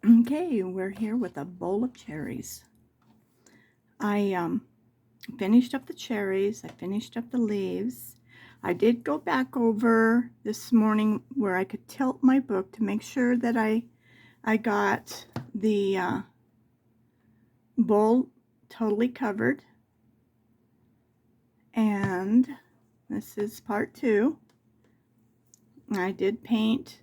Okay, we're here with a bowl of cherries. I finished up the cherries. I finished up the leaves. I did go back over this morning where I could tilt my book to make sure that I got the bowl totally covered. And this is part 2. I did paint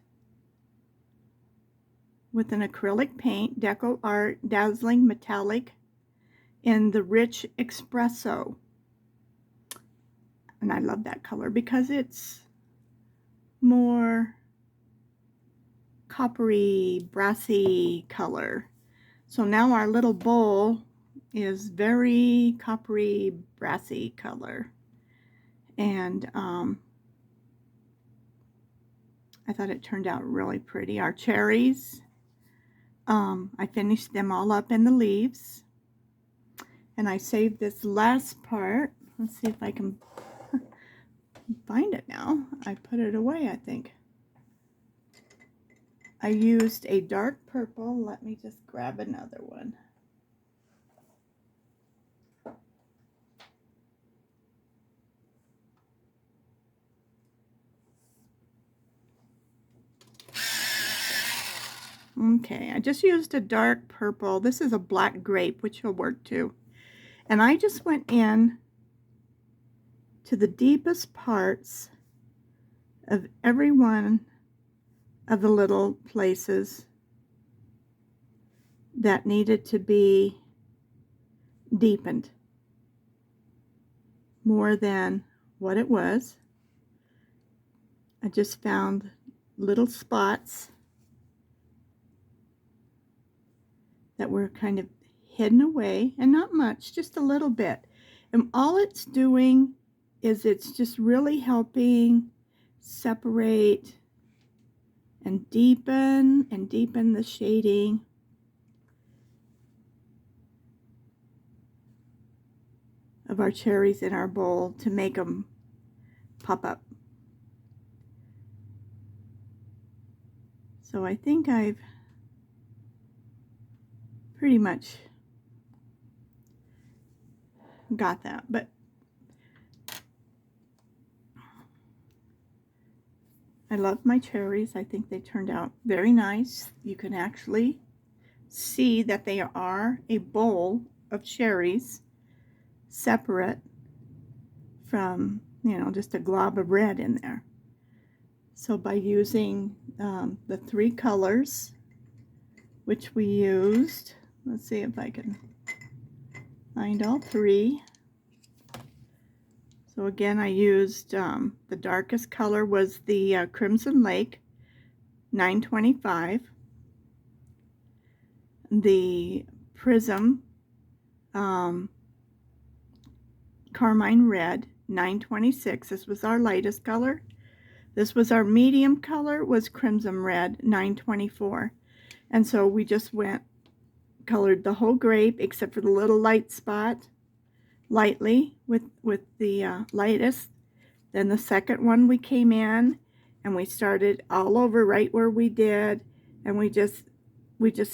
with an acrylic paint, Deco Art Dazzling Metallic in the Rich Espresso. And I love that color because it's more coppery, brassy color. So now our little bowl is very coppery, brassy color. And I thought it turned out really pretty. Our cherries, I finished them all up in the leaves. And I saved this last part. Let's see if I can find it now. I put it away, I think. I used a dark purple. Let me just grab another one. Okay, I just used a dark purple. This is a black grape, which will work too. And I just went in to the deepest parts of every one of the little places that needed to be deepened more than what it was. I just found little spots that were kind of hidden away, and not much, just a little bit. And all it's doing is it's just really helping separate and deepen the shading of our cherries in our bowl to make them pop up. So I think I've pretty much got that, but I love my cherries. I think they turned out very nice. You can actually see that they are a bowl of cherries separate from, just a glob of red in there. So by using the 3 colors, which we used, let's see if I can find all 3. So again, I used the darkest color was the Crimson Lake 925, the Prism Carmine Red 926. This was our lightest color. This was our medium color, was Crimson Red 924. And so we just colored the whole grape except for the little light spot lightly with the lightest. Then the second one we came in and we started all over right where we did, and we just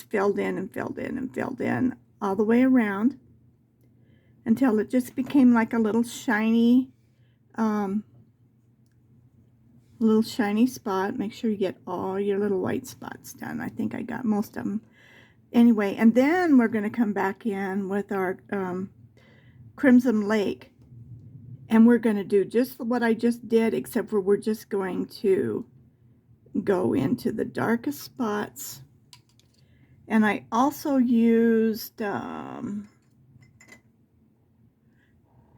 filled in and filled in and filled in all the way around until it just became like a little shiny spot. Make sure you get all your little white spots done. I think I got most of them. Anyway, and then we're going to come back in with our Crimson Lake, and we're going to do just what I just did, except for we're just going to go into the darkest spots. And I also used,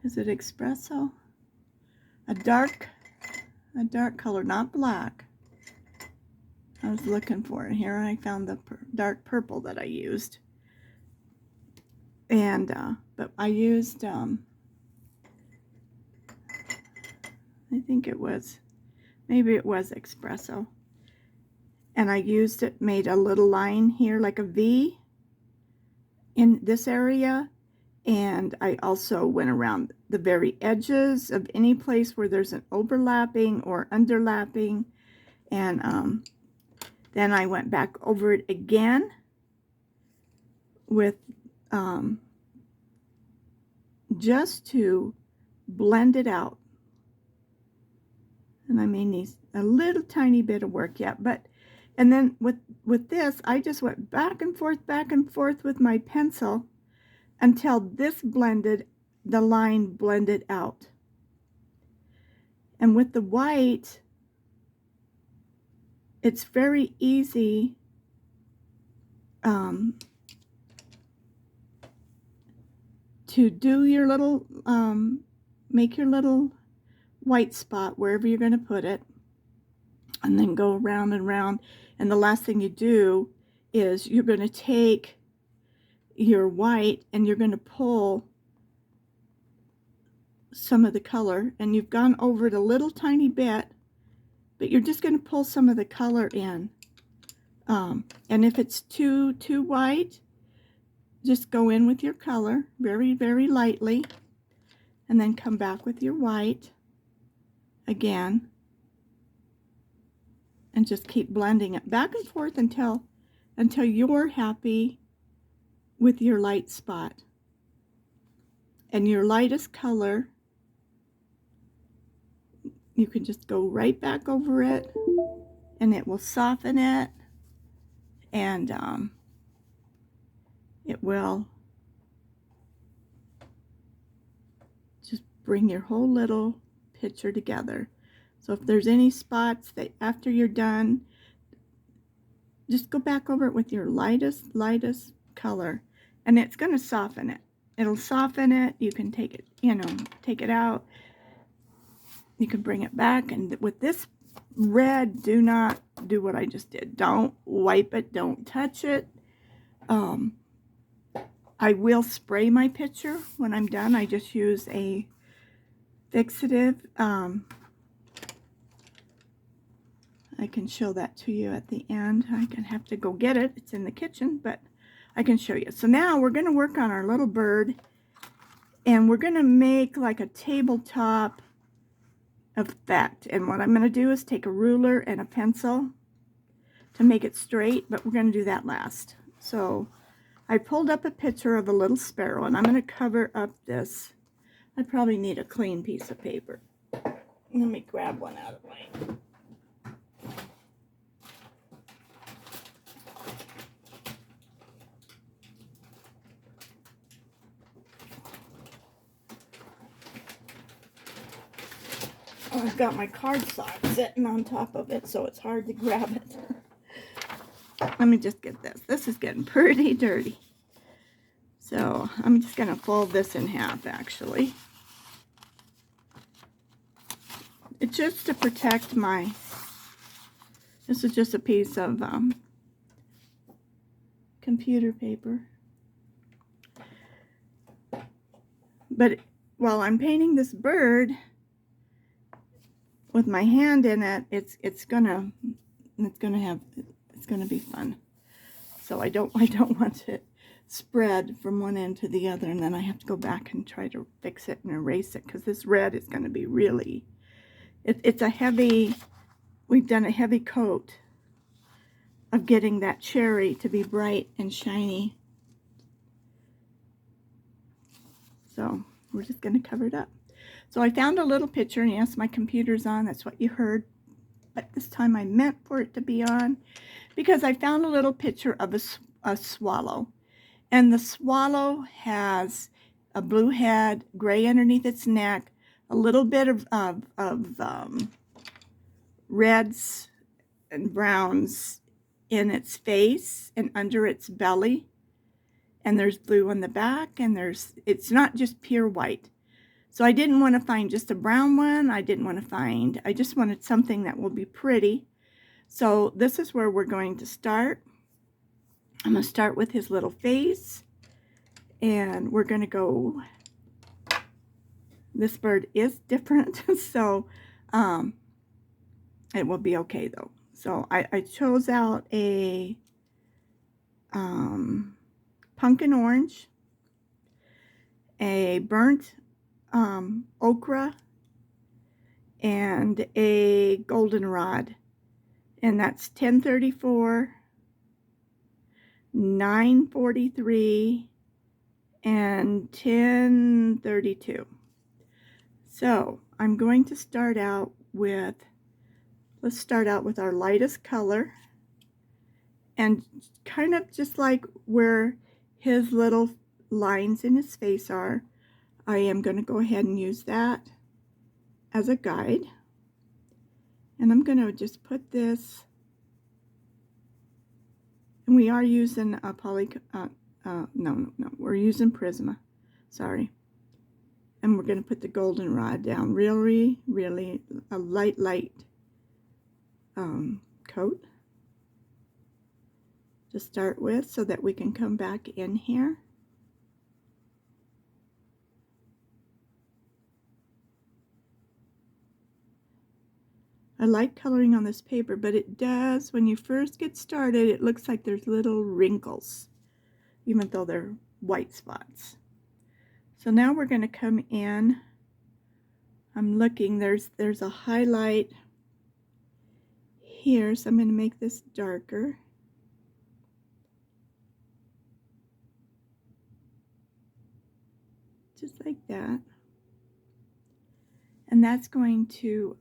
is it espresso? A dark color, not black. I was looking for it here, and I found the dark purple that I used. And but I used I think maybe it was espresso, and I used it, made a little line here like a V in this area, and I also went around the very edges of any place where there's an overlapping or underlapping, and then I went back over it again with just to blend it out. And I may need a little tiny bit of work yet, but and then with this, I just went back and forth with my pencil until this blended, the line blended out. And with the white, it's very easy to do your little, make your little white spot wherever you're going to put it, and then go around and around. And the last thing you do is you're going to take your white and you're going to pull some of the color, and you've gone over it a little tiny bit, but you're just going to pull some of the color in. And if it's too white, just go in with your color very, very lightly, and then come back with your white again, and just keep blending it back and forth until you're happy with your light spot. And your lightest color, you can just go right back over it, and it will soften it, and it will just bring your whole little picture together. So if there's any spots that after you're done, just go back over it with your lightest color, and it's going to soften it. It'll soften it. You can take it, take it out. You can bring it back, and with this red, do not do what I just did. Don't wipe it. Don't touch it. I will spray my picture when I'm done. I just use a fixative. I can show that to you at the end. I can have to go get it. It's in the kitchen, but I can show you. So now we're going to work on our little bird, and we're going to make like a tabletop effect. And what I'm going to do is take a ruler and a pencil to make it straight, but we're going to do that last. So I pulled up a picture of a little sparrow, and I'm going to cover up this. I probably need a clean piece of paper. Let me grab one out of my... I've got my cardstock sitting on top of it, so it's hard to grab it. Let me just get this. This is getting pretty dirty. So I'm just going to fold this in half, actually. It's just to protect my... This is just a piece of computer paper. But while I'm painting this bird with my hand in it, it's gonna be fun. So I don't want to spread from one end to the other, and then I have to go back and try to fix it and erase it, because this red is going to be really, it's a heavy, we've done a heavy coat of getting that cherry to be bright and shiny. So we're just going to cover it up. So I found a little picture, and yes, my computer's on, that's what you heard, but this time I meant for it to be on, because I found a little picture of a swallow. And the swallow has a blue head, gray underneath its neck, a little bit of reds and browns in its face and under its belly. And there's blue on the back, and it's not just pure white. So I didn't want to find just a brown one. I just wanted something that will be pretty. So this is where we're going to start. I'm going to start with his little face, and we're going to go, this bird is different, so it will be okay though. So I chose out a pumpkin orange, a burnt okra, and a goldenrod, and that's 1034, 9:43 and 10:32. So I'm going to start out with, let's start out with our lightest color, and kind of just like where his little lines in his face are, I am going to go ahead and use that as a guide. And I'm going to just put this, and we are using a no, we're using Prisma, sorry. And we're going to put the goldenrod down, really a light coat to start with, so that we can come back in here. I like coloring on this paper, but it does, when you first get started, it looks like there's little wrinkles, even though they're white spots. So now we're going to come in. I'm looking, there's a highlight here, so I'm going to make this darker. Just like that. And that's going to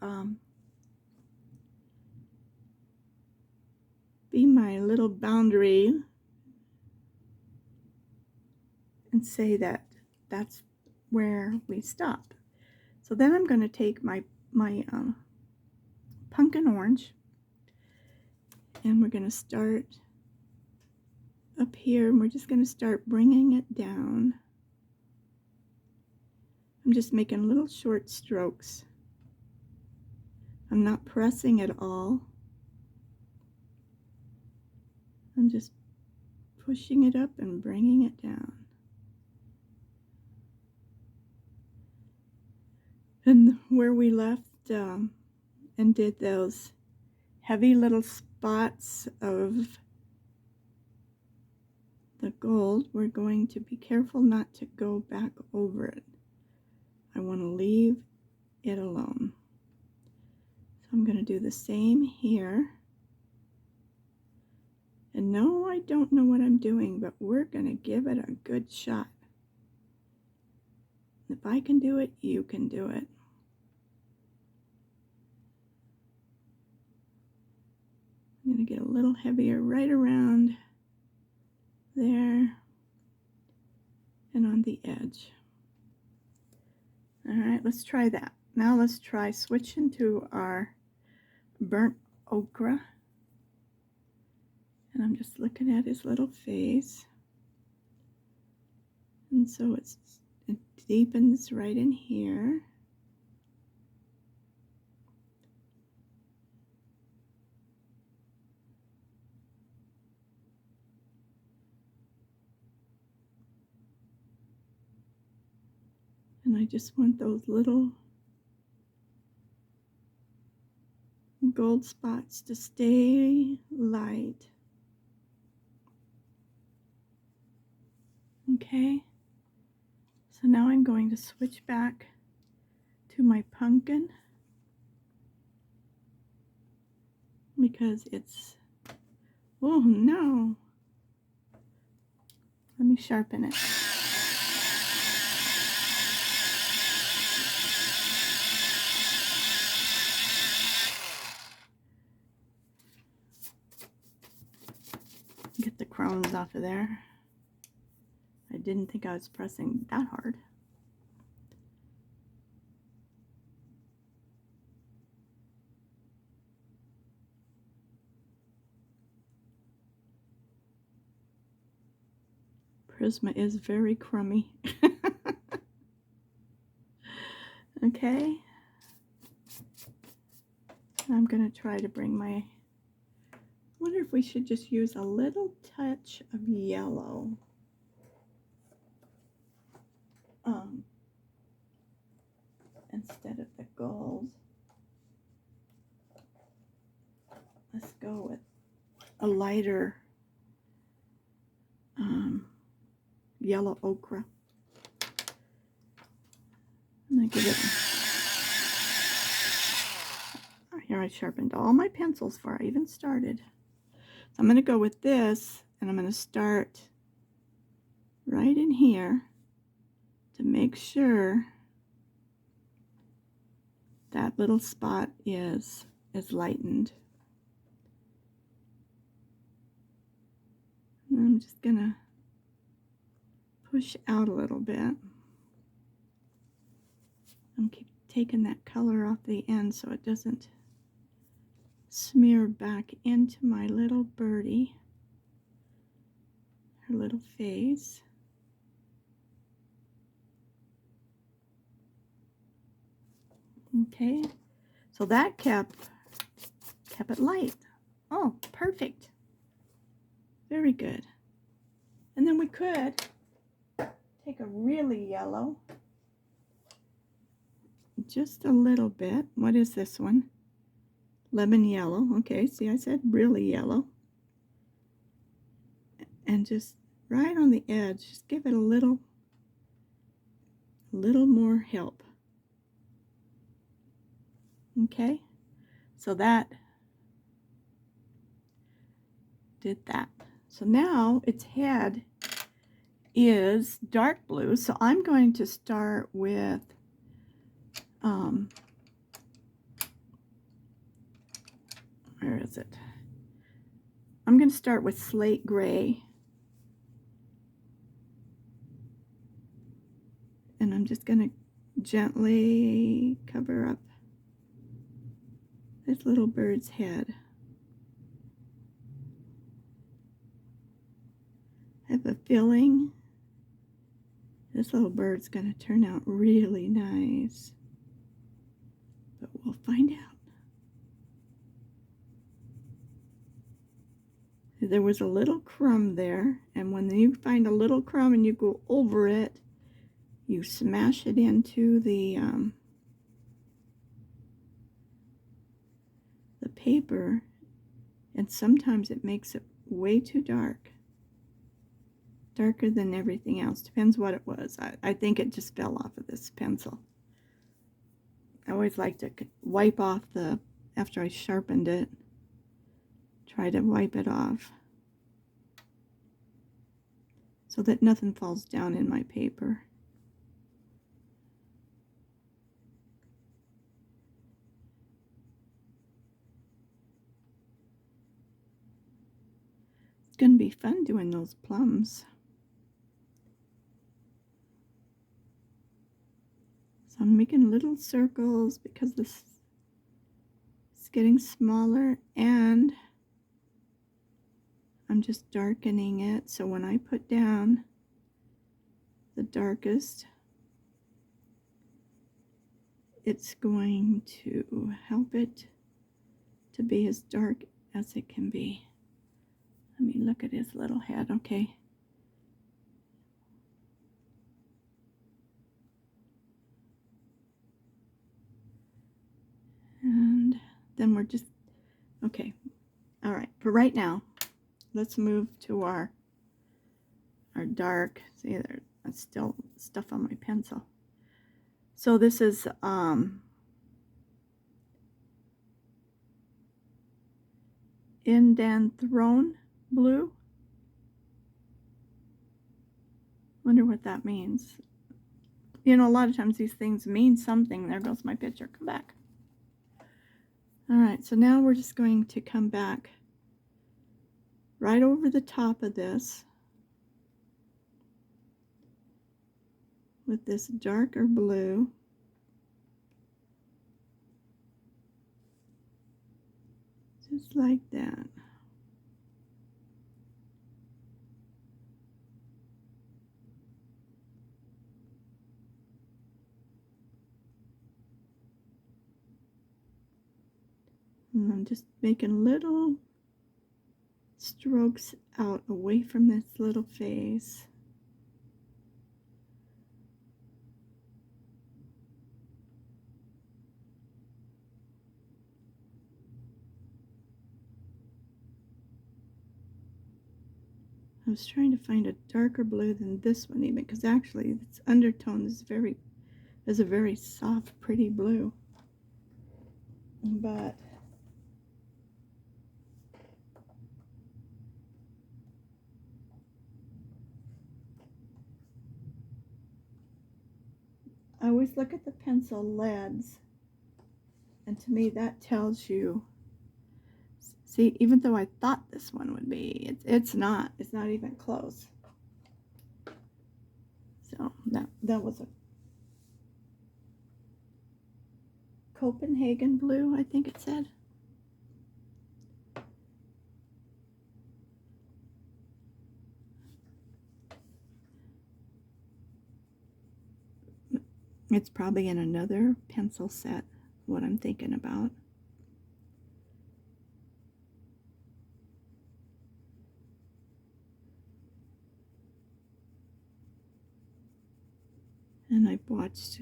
be my little boundary, and say that that's where we stop. So then I'm going to take my pumpkin orange, and we're going to start up here, and we're just going to start bringing it down. I'm just making little short strokes. I'm not pressing at all. I'm just pushing it up and bringing it down. And where we left and did those heavy little spots of the gold, we're going to be careful not to go back over it. I want to leave it alone. So I'm going to do the same here. And no, I don't know what I'm doing, but we're going to give it a good shot. If I can do it, you can do it. I'm going to get a little heavier right around there and on the edge. All right, let's try that. Now let's try switching to our burnt ochre. And I'm just looking at his little face. And so it deepens right in here. And I just want those little gold spots to stay light. Okay, so now I'm going to switch back to my pumpkin, because it's, oh no, let me sharpen it. Get the crumbs off of there. I didn't think I was pressing that hard. Prisma is very crummy. Okay. I'm going to try to bring my, I wonder if we should just use a little touch of yellow. Instead of the gold. Let's go with a lighter yellow ochre. And I give it, here I sharpened all my pencils before I even started. So I'm going to go with this And I'm going to start right in here to make sure that little spot is lightened. And I'm just going to push out a little bit. I'm keep taking that color off the end so it doesn't smear back into my little birdie, her little face. Okay, so that kept it light. Oh, perfect. Very good. And then we could take a really yellow, just a little bit. What is this one? Lemon yellow. Okay, see, I said really yellow. And just right on the edge, just give it a little more help. Okay, so that did that. So now its head is dark blue, so I'm going to start with where is it? I'm going to start with slate gray, and I'm just going to gently cover up this little bird's head. I have a feeling this little bird's going to turn out really nice, but we'll find out. There was a little crumb there, and when you find a little crumb and you go over it, you smash it into the paper, and sometimes it makes it way too dark. Darker than everything else. Depends what it was. I think it just fell off of this pencil. I always like to wipe off after I sharpened it, try to wipe it off so that nothing falls down in my paper. It's going to be fun doing those plums. So I'm making little circles because this is getting smaller, and I'm just darkening it. So when I put down the darkest, it's going to help it to be as dark as it can be. Let me look at his little head. Okay. And then we're just, okay. All right, for right now, let's move to our dark. See, there's still stuff on my pencil. So this is Indanthrone blue. Wonder what that means. You know, a lot of times these things mean something. There goes my picture. Come back. All right, so now we're just going to come back right over the top of this with this darker blue. Just like that. And I'm just making little strokes out away from this little face. I was trying to find a darker blue than this one even, because actually its undertone is a very soft, pretty blue. But always look at the pencil leads, and to me that tells you, see, even though I thought this one would be, it's not even close. So that was a Copenhagen blue, I think it said. It's probably in another pencil set, what I'm thinking about. And I've watched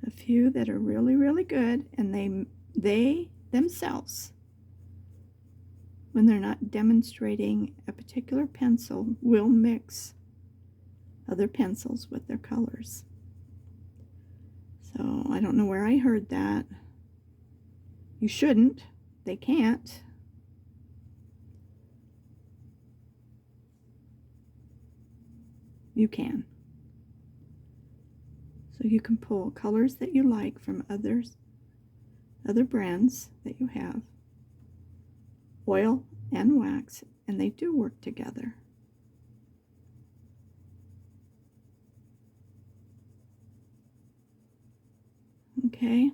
a few that are really, really good, and they themselves, when they're not demonstrating a particular pencil, will mix other pencils with their colors. So I don't know where I heard that. You shouldn't. They can't. You can. So you can pull colors that you like from other brands that you have, oil and wax, and they do work together. Okay.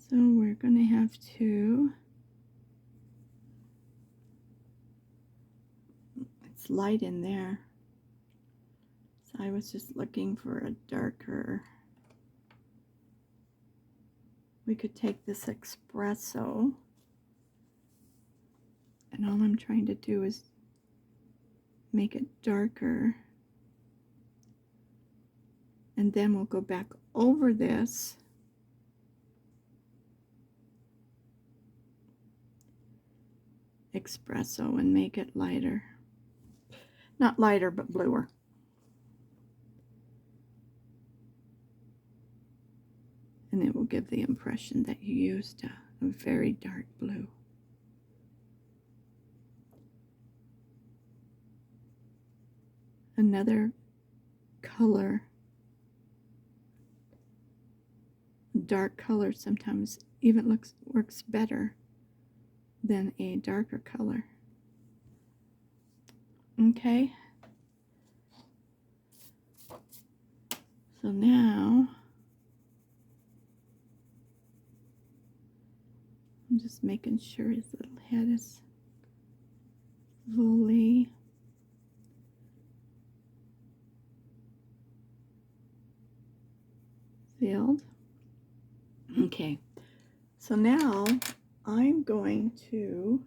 So we're going to have to, it's light in there. So I was just looking for a darker, we could take this espresso, and all I'm trying to do is make it darker. And then we'll go back over this espresso and make it lighter. Not lighter, but bluer. And it will give the impression that you used a very dark blue. Another color, dark color sometimes even works better than a darker color. Okay. So now I'm just making sure his little head is fully filled. Okay, so now I'm going to,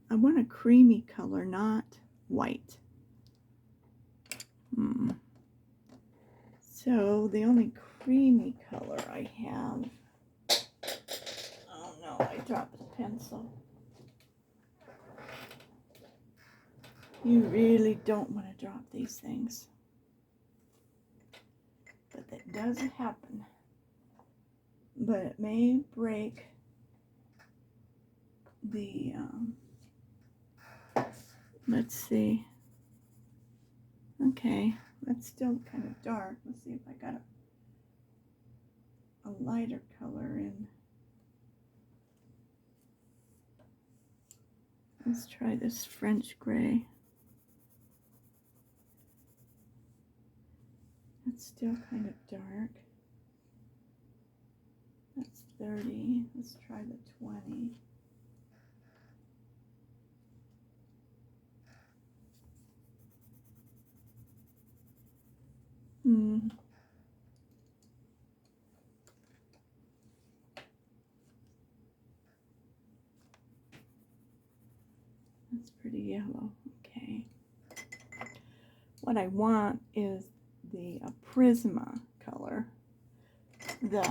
I want a creamy color, not white. So the only creamy color I have, oh no, I dropped the pencil. You really don't want to drop these things, but that does happen. But it may break the, let's see. Okay, that's still kind of dark. Let's see if I got a lighter color in. Let's try this French gray. It's still kind of dark. That's 30. Let's try the 20. That's pretty yellow. Okay. What I want is the Prisma color. The,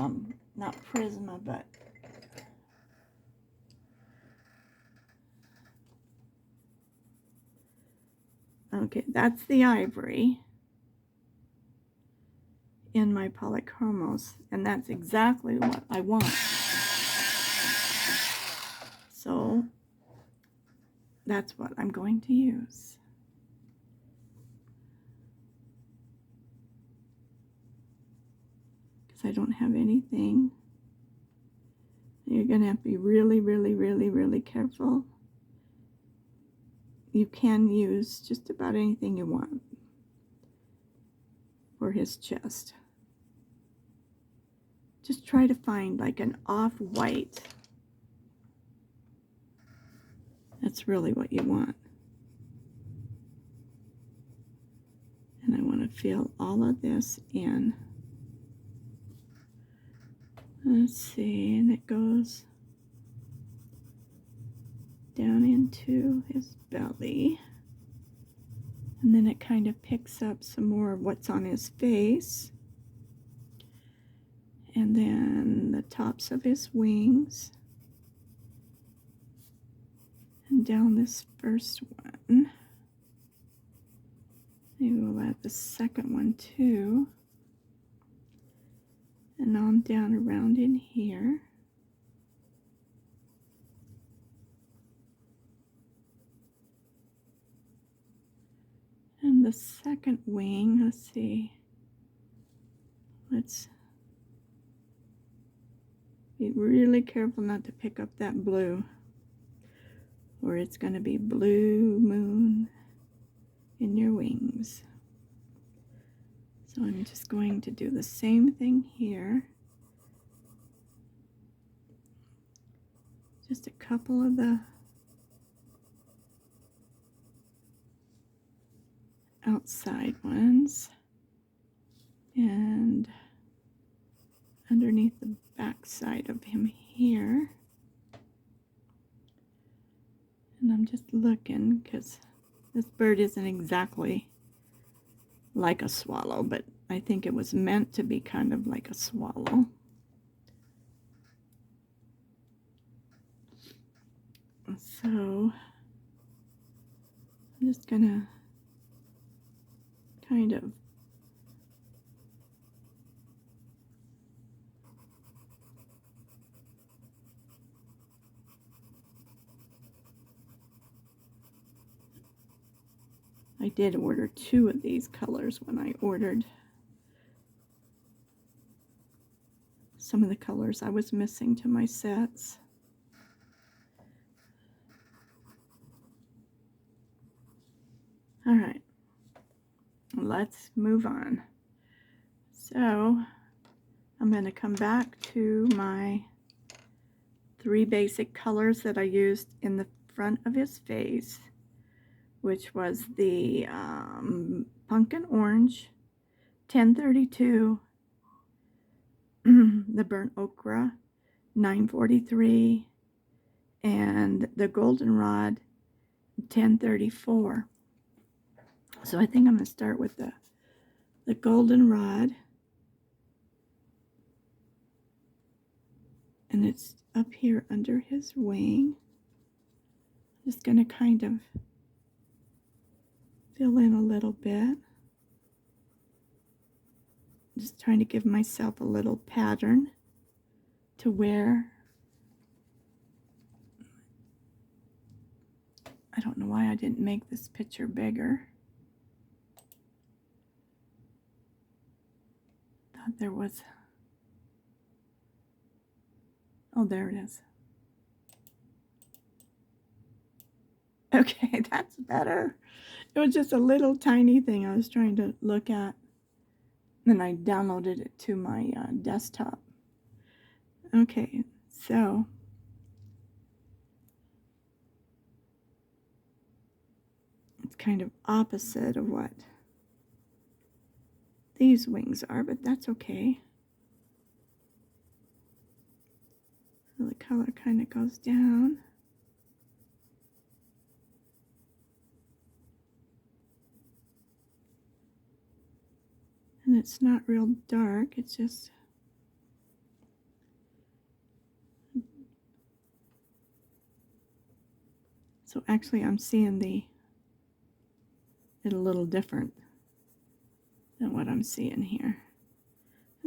not Prisma, but okay, that's the ivory in my polychromos, and that's exactly what I want. So that's what I'm going to use. Because I don't have anything. You're going to have to be really, really, really, really careful. You can use just about anything you want for his chest. Just try to find like an off-white. That's really what you want. And I want to fill all of this in. Let's see, and it goes down into his belly. And then it kind of picks up some more of what's on his face. And then the tops of his wings. And down this first one. Maybe we'll add the second one too. And on down around in here. And the second wing, let's see. Let's be really careful not to pick up that blue, or it's going to be blue moon in your wings. So I'm just going to do the same thing here. Just a couple of the outside ones and underneath the back side of him here. And I'm just looking because this bird isn't exactly like a swallow, but I think it was meant to be kind of like a swallow. So I'm just gonna kind of I did order 2 of these colors when I ordered some of the colors I was missing to my sets. All right, let's move on. So I'm going to come back to my 3 basic colors that I used in the front of his face, which was the pumpkin orange, 1032, the burnt ochre, 943, and the goldenrod, 1034. So I think I'm going to start with the goldenrod, and it's up here under his wing. I'm just going to kind of fill in a little bit. Just trying to give myself a little pattern to wear. I don't know why I didn't make this picture bigger. Thought there was, oh, there it is. Okay, that's better. It was just a little tiny thing I was trying to look at. Then I downloaded it to my desktop. Okay, so it's kind of opposite of what these wings are, but that's okay. So the color kind of goes down. And it's not real dark, it's just so actually I'm seeing it a little different than what I'm seeing here.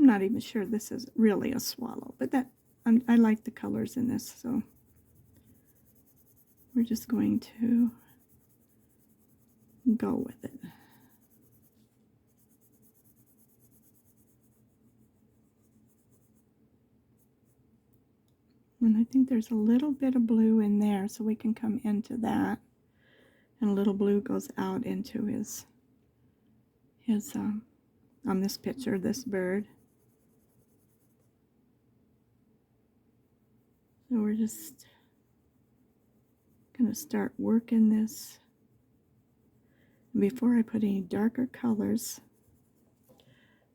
I'm not even sure this is really a swallow, but I like the colors in this, so we're just going to go with it. And I think there's a little bit of blue in there, so we can come into that. And a little blue goes out into his on this picture, this bird. So we're just gonna start working this. Before I put any darker colors,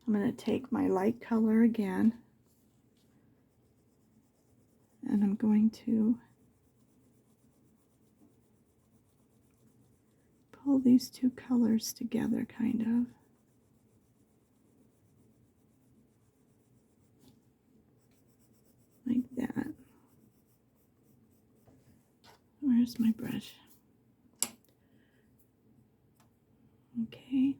I'm gonna take my light color again, and I'm going to pull these two colors together, kind of. Like that. Where's my brush? Okay.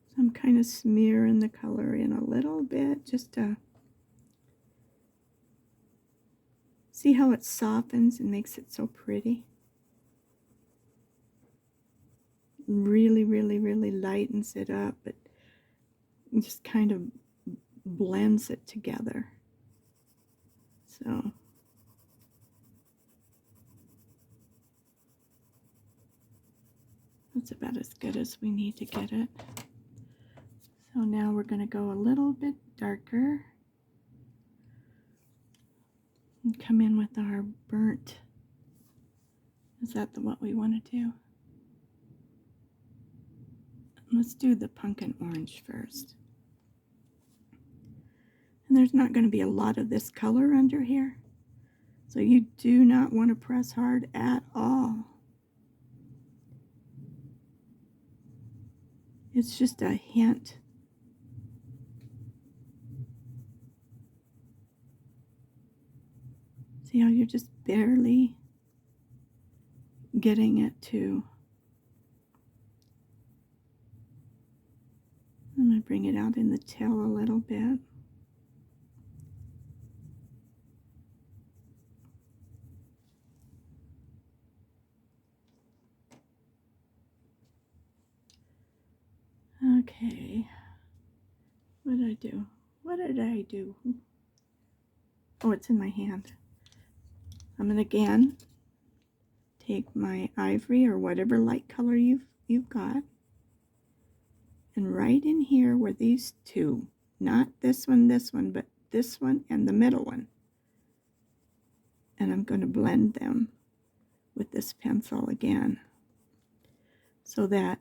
So I'm kind of smearing the color in a little bit, just to see how it softens and makes it so pretty. Really, really, really lightens it up, but just kind of blends it together. So that's about as good as we need to get it. So now we're going to go a little bit darker and come in with our burnt. Is that what we want to do? Let's do the pumpkin orange first. And there's not going to be a lot of this color under here, so you do not want to press hard at all. It's just a hint. See how you're just barely getting it to. I'm going to bring it out in the tail a little bit. Okay. What did I do? What did I do? Oh, it's in my hand. I'm going to again take my ivory or whatever light color you've got, and right in here where these two, not this one, but this one and the middle one, and I'm going to blend them with this pencil again, so that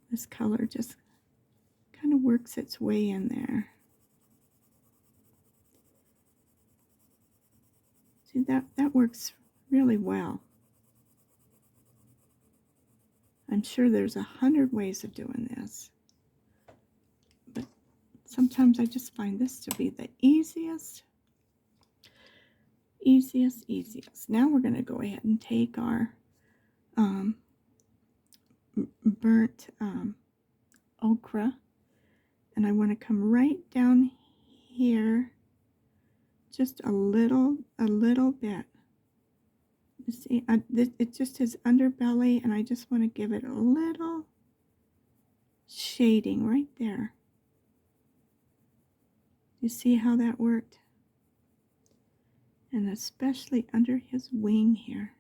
this color just kind of works its way in there. See, that works really well. I'm sure there's 100 ways of doing this, but sometimes I just find this to be the easiest. Now we're going to go ahead and take our burnt okra, and I want to come right down here, just a little bit. You see, it's just his underbelly, and I just want to give it a little shading right there. You see how that worked? And especially under his wing here.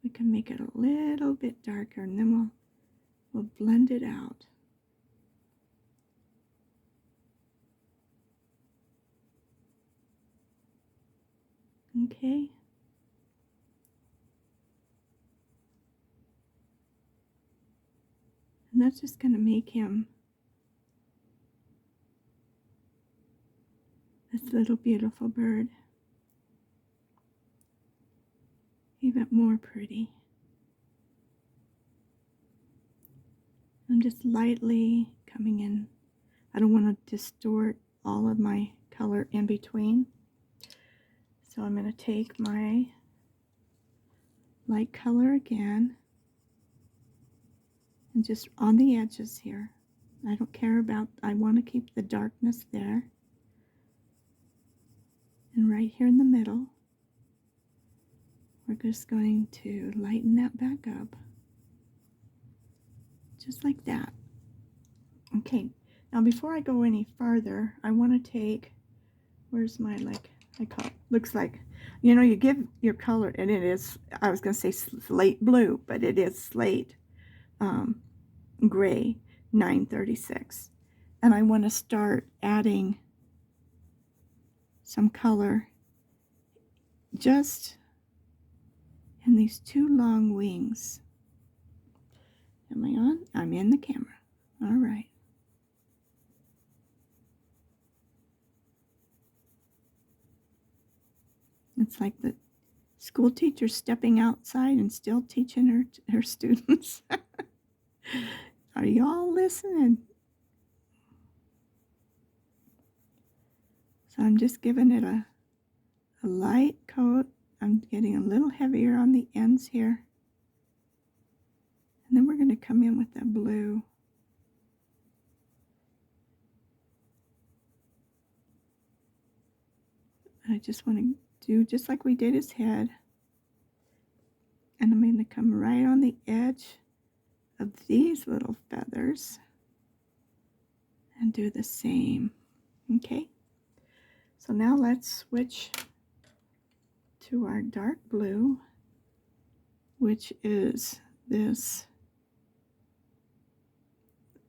We can make it a little bit darker, and then we'll blend it out. Okay. And that's just going to make him this little beautiful bird even more pretty. I'm just lightly coming in. I don't want to distort all of my color in between. So I'm going to take my light color again, and just on the edges here, I don't care about, I want to keep the darkness there. And right here in the middle, we're just going to lighten that back up. Just like that. Okay, now before I go any farther, I want to take, where's my, like, I call it, looks like, you know, you give your color, and it is, I was going to say slate blue, but it is slate gray 936. And I want to start adding some color just in these two long wings. Am I on? I'm in the camera. All right. It's like the school teacher stepping outside and still teaching her students. Are y'all listening? So I'm just giving it a light coat. I'm getting a little heavier on the ends here. And then we're going to come in with that blue. I just want to do just like we did his head. And I'm going to come right on the edge of these little feathers and do the same. Okay? So now let's switch to our dark blue, which is this,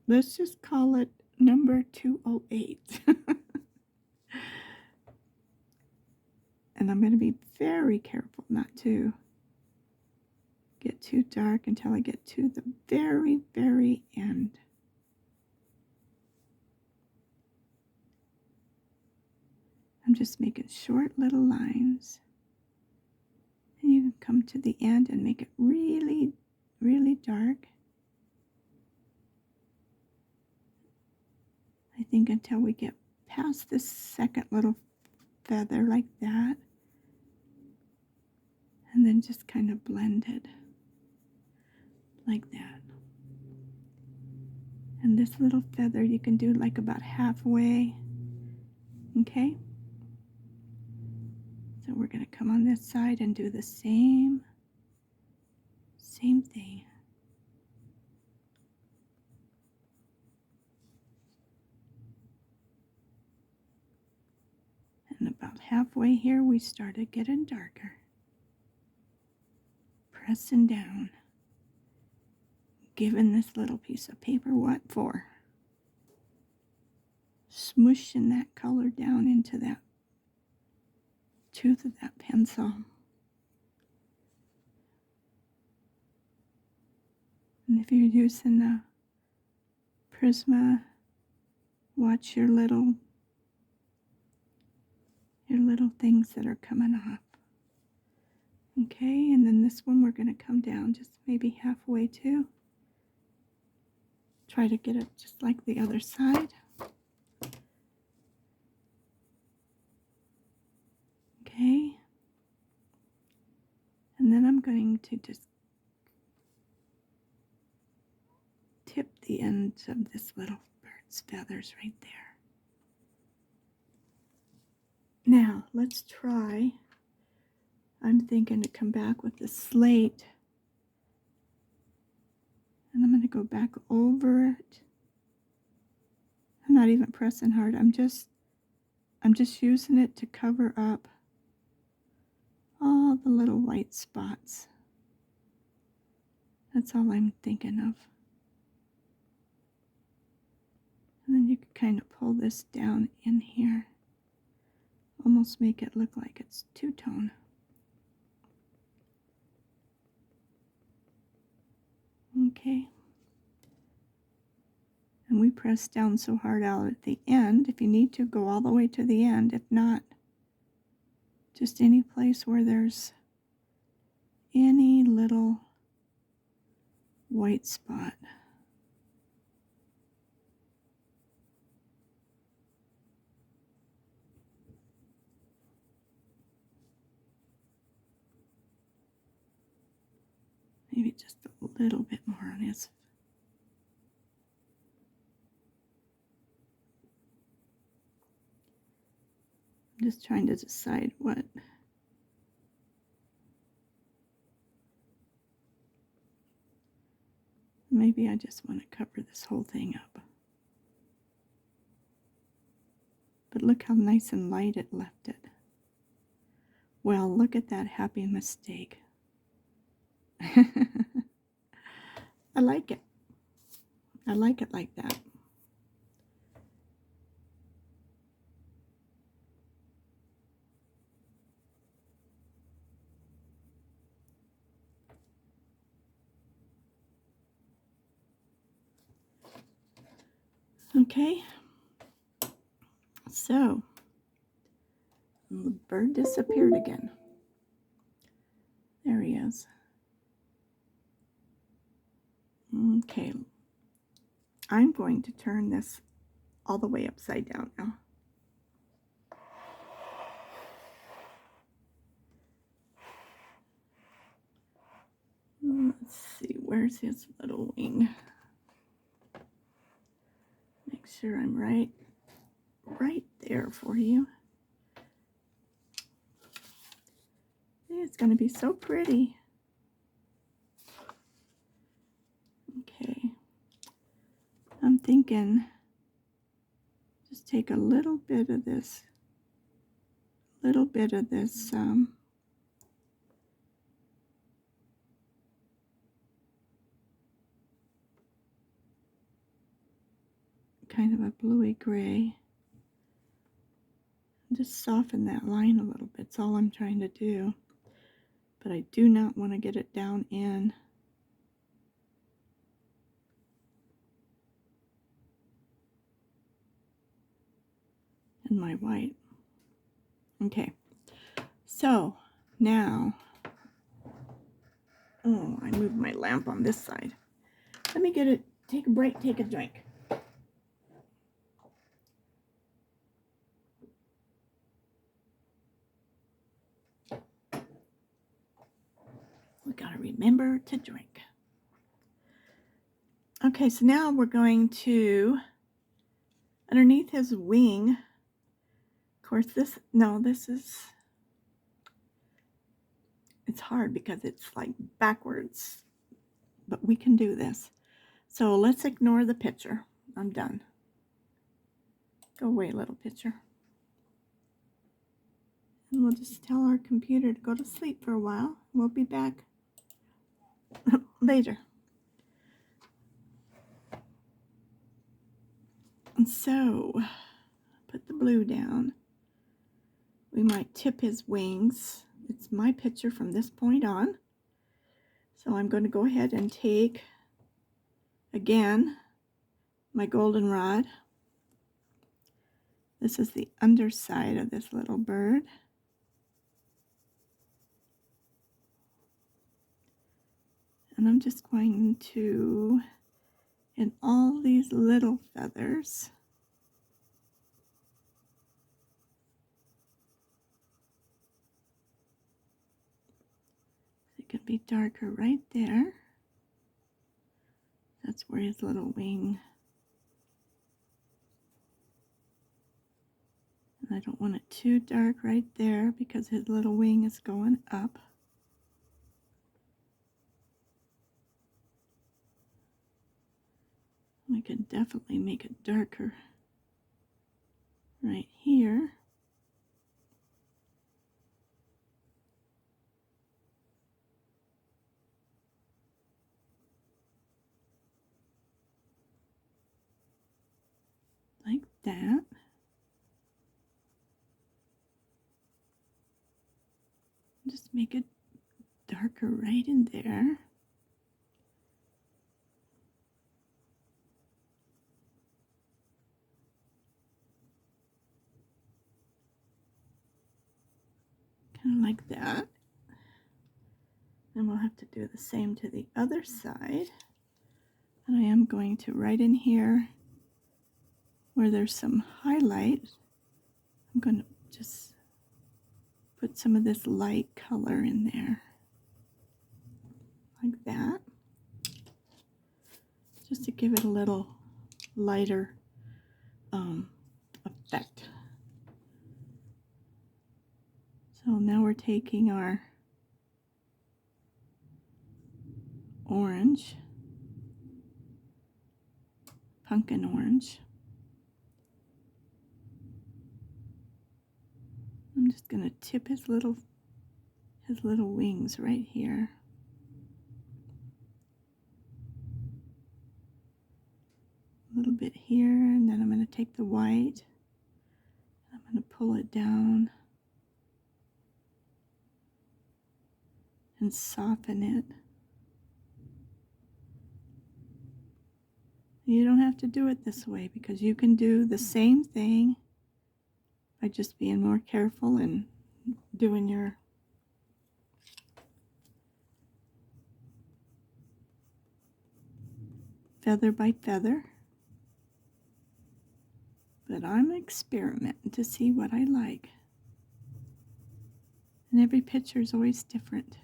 let's just call it number 208. And I'm going to be very careful not to get too dark until I get to the very, very end. I'm just making short little lines. And you can come to the end and make it really, really dark. I think until we get past this second little feather like that. And then just kind of blend it like that. And this little feather you can do like about halfway. Okay? So we're going to come on this side and do the same thing. And about halfway here we started getting darker. Pressing down. Giving this little piece of paper what for? Smooshing that color down into that tooth of that pencil. And if you're using a Prisma, watch your little things that are coming off. Okay, and then this one we're going to come down just maybe halfway too. Try to get it just like the other side. Okay. And then I'm going to just tip the ends of this little bird's feathers right there. Now, let's try, I'm thinking to come back with the slate. And I'm going to go back over it. I'm not even pressing hard. I'm just using it to cover up all the little white spots. That's all I'm thinking of. And then you can kind of pull this down in here. Almost make it look like it's two-tone. Okay. And we press down so hard out at the end. If you need to, go all the way to the end. If not, just any place where there's any little white spot. Maybe just a little bit more on his. just trying to decide what. Maybe I just want to cover this whole thing up. But look how nice and light it left it. Well, look at that happy mistake. I like it. I like it like that. Okay, so the bird disappeared again. There he is. Okay, I'm going to turn this all the way upside down now. Let's see, where's his little wing? Make sure I'm right there for you. It's going to be so pretty. Okay, I'm thinking just take a little bit of this, kind of a bluey gray. Just soften that line a little bit. That's all I'm trying to do. But I do not want to get it down in my white. Okay, so now, oh, I moved my lamp on this side. Let me get it, take a break, take a drink. We gotta remember to drink. Okay, so now we're going to, underneath his wing, of course this is, it's hard because it's like backwards, but we can do this. So let's ignore the picture. I'm done. Go away, little picture. And we'll just tell our computer to go to sleep for a while. We'll be back later. And so, put the blue down. We might tip his wings. It's my picture from this point on. So I'm going to go ahead and take, again, my goldenrod. This is the underside of this little bird. And I'm just going to, in all these little feathers, it can be darker right there. That's where his little wing. And I don't want it too dark right there because his little wing is going up. We can definitely make it darker right here. Like that. Just make it darker right in there. Kind of like that. And we'll have to do the same to the other side. And I am going to, right in here where there's some highlight, I'm going to just put some of this light color in there. Like that. Just to give it a little lighter effect. taking our orange, pumpkin orange. I'm just going to tip his little wings right here. A little bit here, and then I'm going to take the white. I'm going to pull it down and soften it. You don't have to do it this way because you can do the same thing by just being more careful and doing your feather by feather. But I'm experimenting to see what I like. And every picture is always different.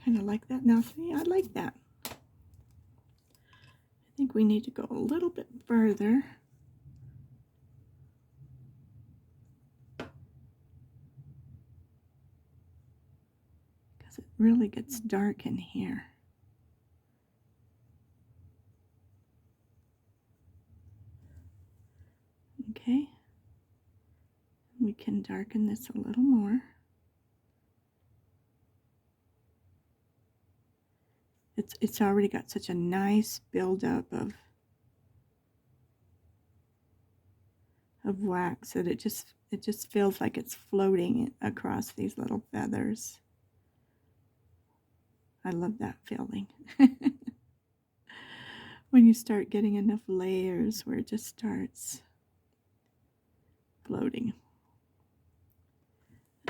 Kind of like that. Now, see, I like that. I think we need to go a little bit further. Because it really gets dark in here. Okay. We can darken this a little more. It's already got such a nice buildup of wax that it just feels like it's floating across these little feathers. I love that feeling. When you start getting enough layers where it just starts floating.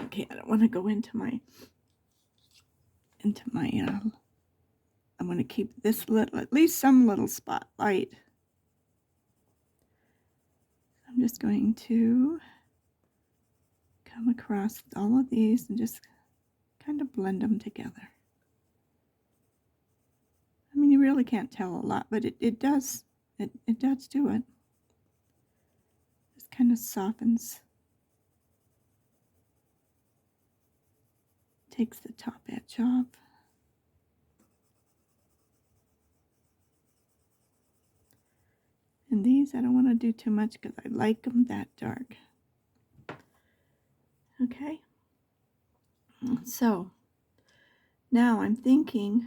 Okay, I don't want to go into my I want to keep this little, at least some little spotlight. I'm just going to come across all of these and just kind of blend them together. I mean, you really can't tell a lot, but it does do it. Just kind of softens, takes the top edge off. And these I don't want to do too much because I like them that dark. Okay. So now I'm thinking,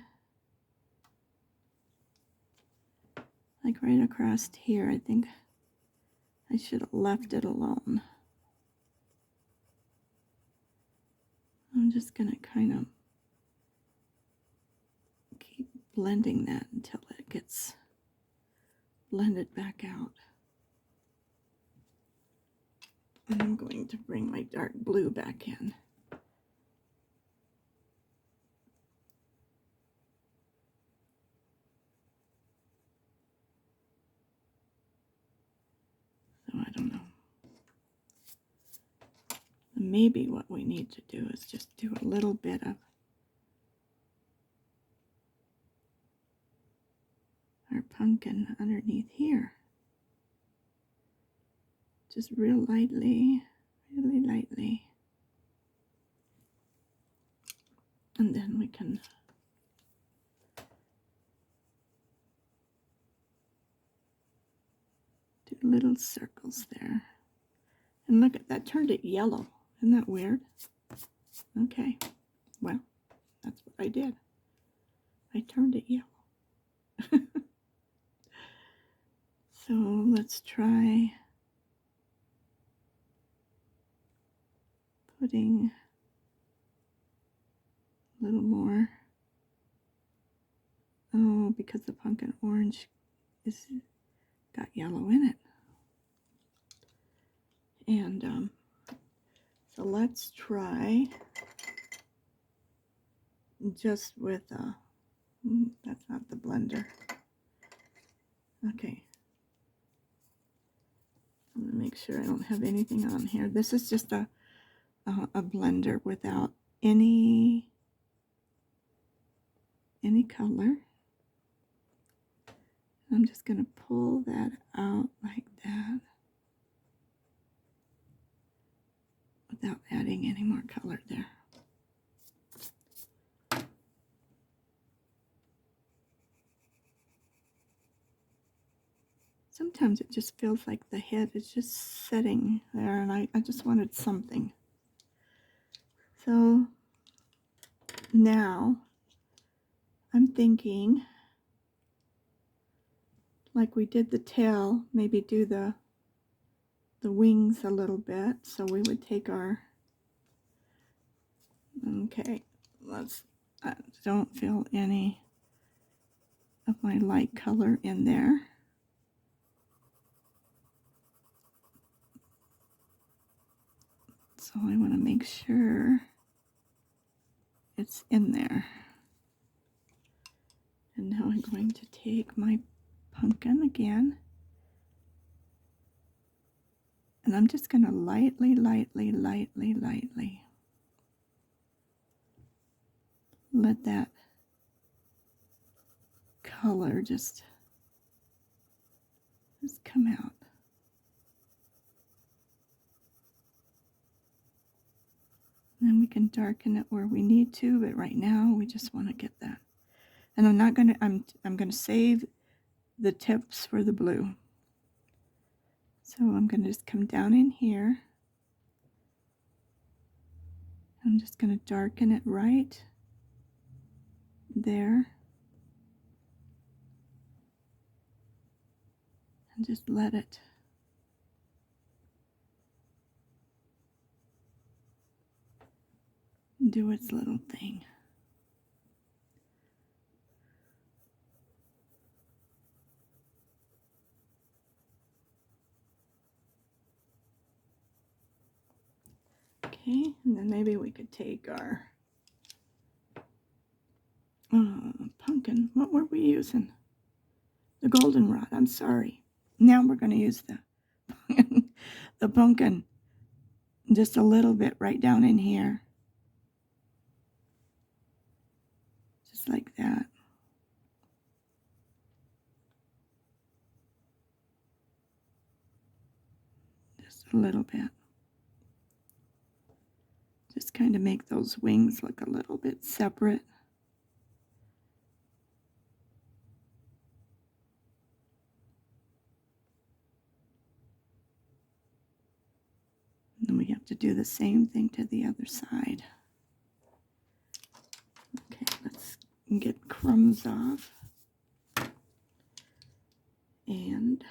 like right across here, I think I should have left it alone. I'm just going to kind of keep blending that until it gets blended back out. And I'm going to bring my dark blue back in. So I don't know. Maybe what we need to do is just do a little bit of our pumpkin underneath here. Just real lightly, really lightly. And then we can do little circles there. And look at that, turned it yellow. Isn't that weird? Okay, well, that's what I did. I turned it yellow. So let's try putting a little more. Oh, because the pumpkin orange is got yellow in it. And so let's try just with that's not the blender. Okay. I'm gonna make sure I don't have anything on here. This is just a blender without any color. I'm just going to pull that out like that without adding any more color there. Sometimes it just feels like the head is just sitting there, and I just wanted something. So now I'm thinking, like we did the tail, maybe do the wings a little bit. So we would take our, okay, I don't feel any of my light color in there. So I want to make sure it's in there. And now I'm going to take my pumpkin again. And I'm just going to lightly let that color just come out. And then we can darken it where we need to, but right now we just want to get that. And I'm going to save the tips for the blue. So I'm going to just come down in here. I'm just going to darken it right there. And just let it do its little thing. Okay, and then maybe we could take our pumpkin. What were we using? The goldenrod. I'm sorry. Now we're going to use the pumpkin just a little bit right down in here. Just like that. Just a little bit. Just kind of make those wings look a little bit separate. And then we have to do the same thing to the other side. Okay, let's get crumbs off. And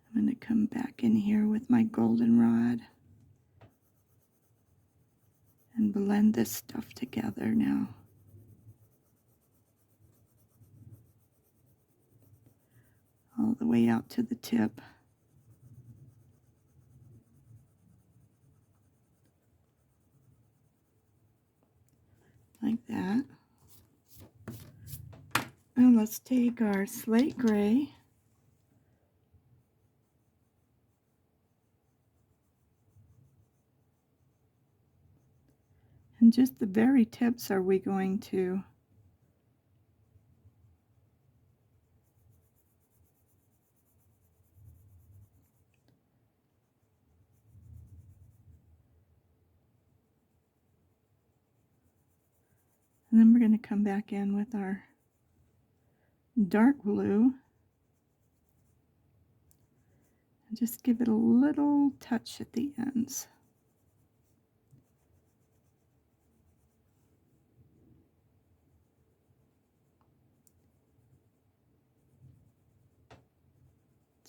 I'm going to come back in here with my goldenrod and blend this stuff together now. All the way out to the tip. Like that. And let's take our slate gray and just the very tips are we going to and then we're going to come back in with our dark blue and just give it a little touch at the ends.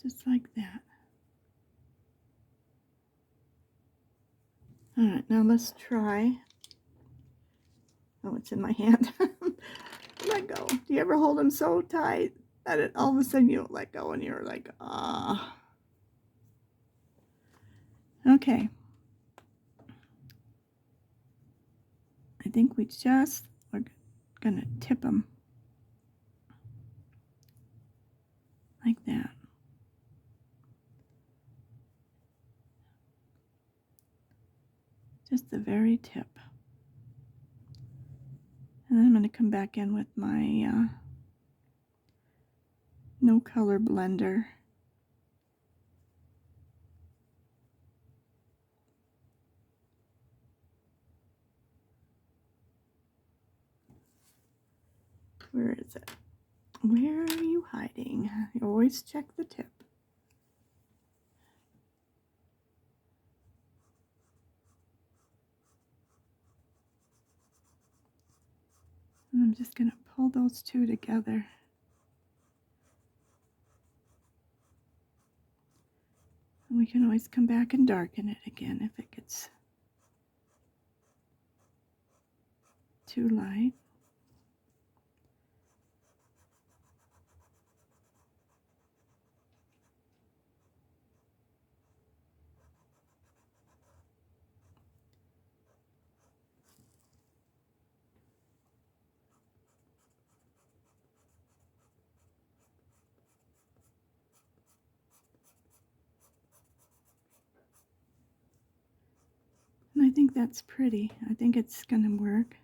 Just like that. All right, now let's try. Oh, it's in my hand. Let go. Do you ever hold them so tight that it all of a sudden you let go and you're like, ah. Okay. I think we're gonna tip them like that. Just the very tip. And I'm going to come back in with my no color blender. Where is it? Where are you hiding? You always check the tip. And I'm just going to pull those two together. And we can always come back and darken it again if it gets too light. And I think that's pretty. I think it's going to work.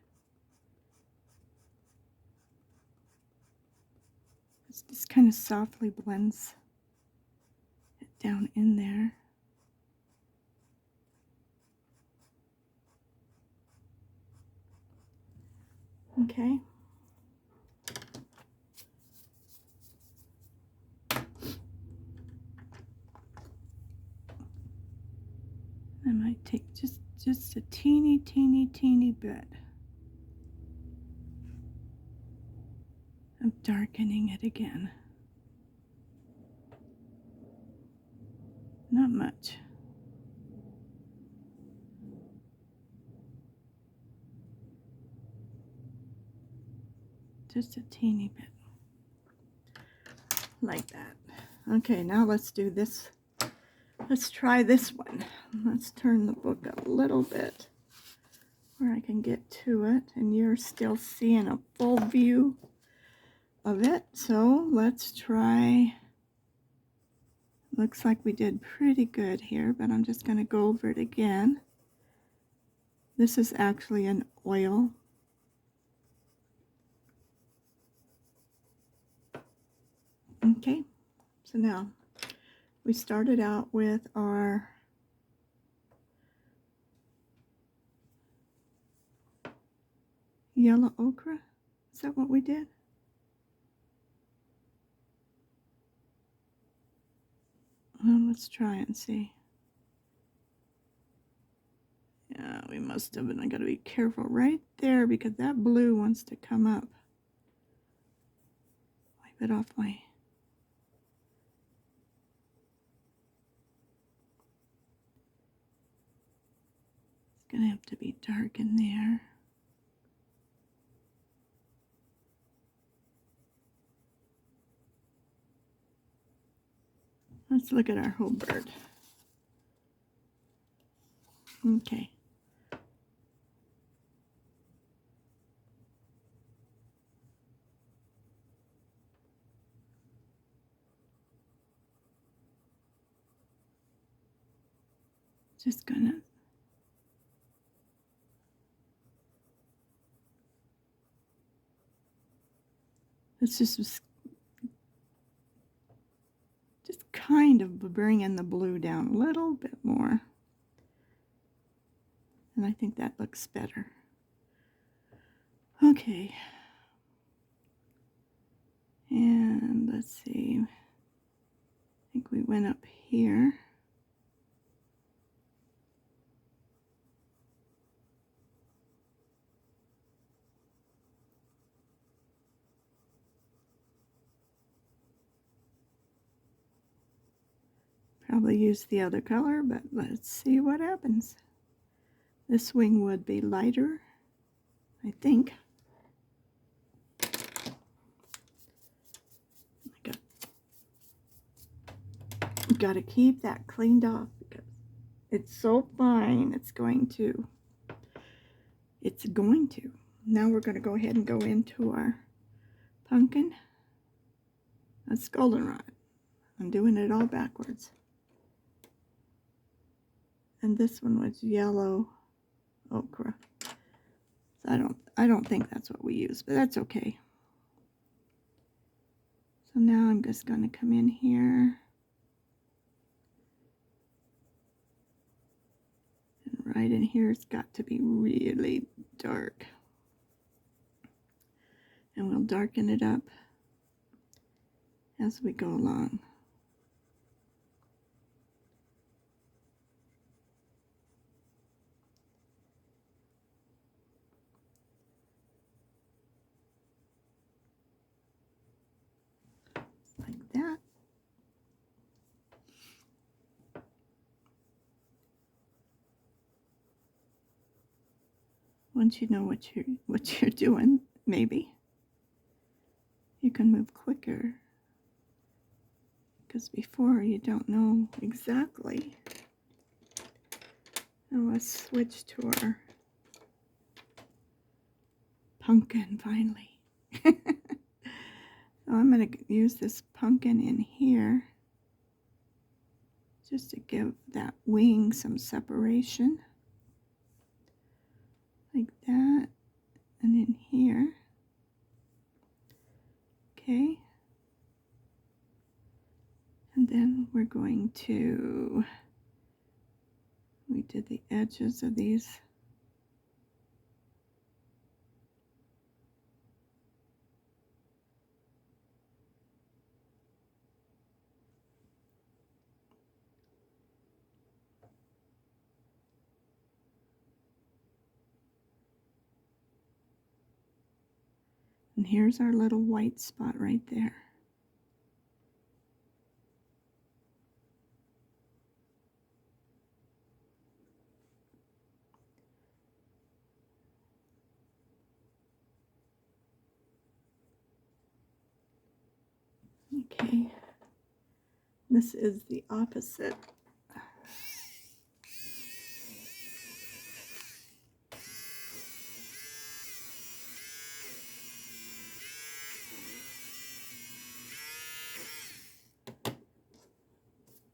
It just kind of softly blends it down in there. Okay. I might take just a teeny bit of darkening it again. Not much. Just a teeny bit. Like that. Okay, now let's do this. Let's try this one. Let's turn the book a little bit where I can get to it, and you're still seeing a full view of it. So let's try. Looks like we did pretty good here, but I'm just going to go over it again. This is actually an oil. Okay, so now we started out with our yellow ochre. Is that what we did? Well, let's try and see. Yeah, we must have been. I gotta be careful right there because that blue wants to come up. Wipe it off my. It's gonna have to be dark in there. Let's look at our whole bird. Okay. Just gonna. Let's just kind of bringing the blue down a little bit more. And I think that looks better. Okay. And let's see. I think we went up here. Probably use the other color, but let's see what happens. This wing would be lighter, I think. Got to keep that cleaned off because it's so fine. It's going to. Now we're going to go ahead and go into our pumpkin. That's goldenrod. I'm doing it all backwards. And this one was yellow ochre. So I don't think that's what we use, but that's okay. So now I'm just going to come in here and right in here it's got to be really dark. And we'll darken it up as we go along. Like that. Once you know what you're doing, maybe you can move quicker, because before you don't know exactly. Now let's switch to our pumpkin finally. So I'm going to use this pumpkin in here just to give that wing some separation, like that, and in here. Okay. And then we're going to, we did the edges of these. And here's our little white spot right there. Okay, this is the opposite.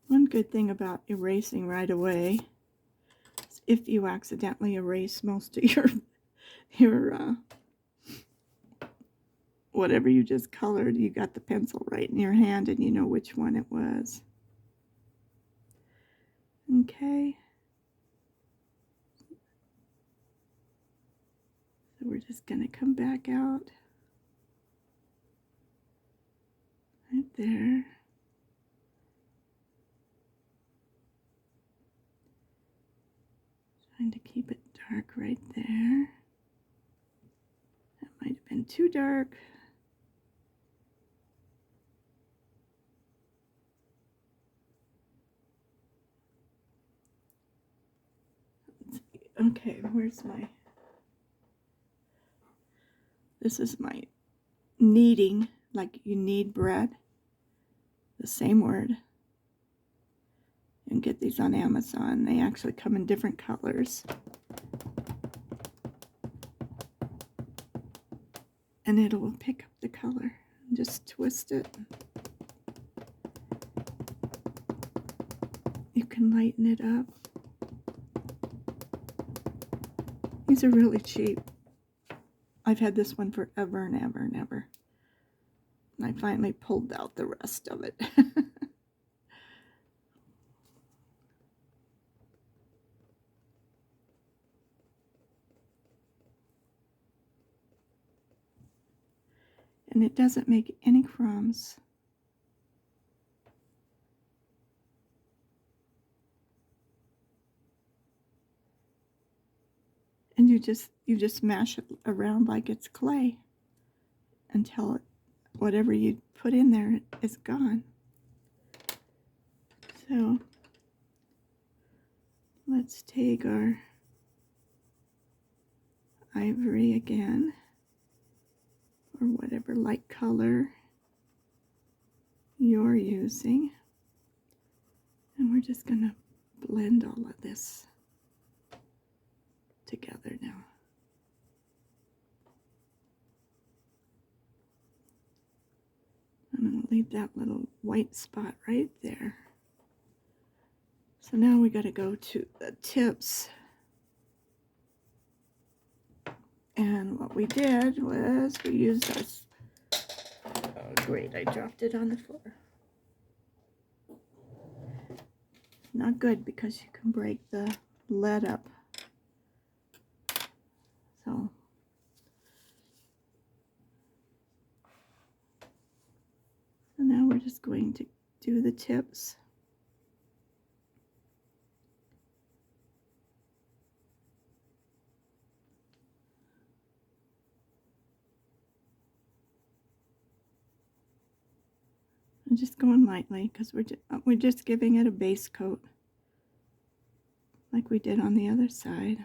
One good thing about erasing right away is if you accidentally erase most of your whatever you just colored, you got the pencil right in your hand and you know which one it was. Okay. So we're just going to come back out right there. Trying to keep it dark right there. That might have been too dark. Let's see. Okay, where's my... This is my kneading, like you knead bread. The same word. You can get these on Amazon. They actually come in different colors. And it will pick up the color. Just twist it. You can lighten it up. These are really cheap. I've had this one forever and ever and ever. And I finally pulled out the rest of it. And it doesn't make any crumbs. And you just mash it around like it's clay until whatever you put in there is gone. So let's take our ivory again, or whatever light color you're using, and we're just going to blend all of this together now. I'm going to leave that little white spot right there. So now we got to go to the tips. And what we did was we used this. Oh, great, I dropped it on the floor. Not good because you can break the lead up. So now we're just going to do the tips. I'm just going lightly because we're just giving it a base coat like we did on the other side.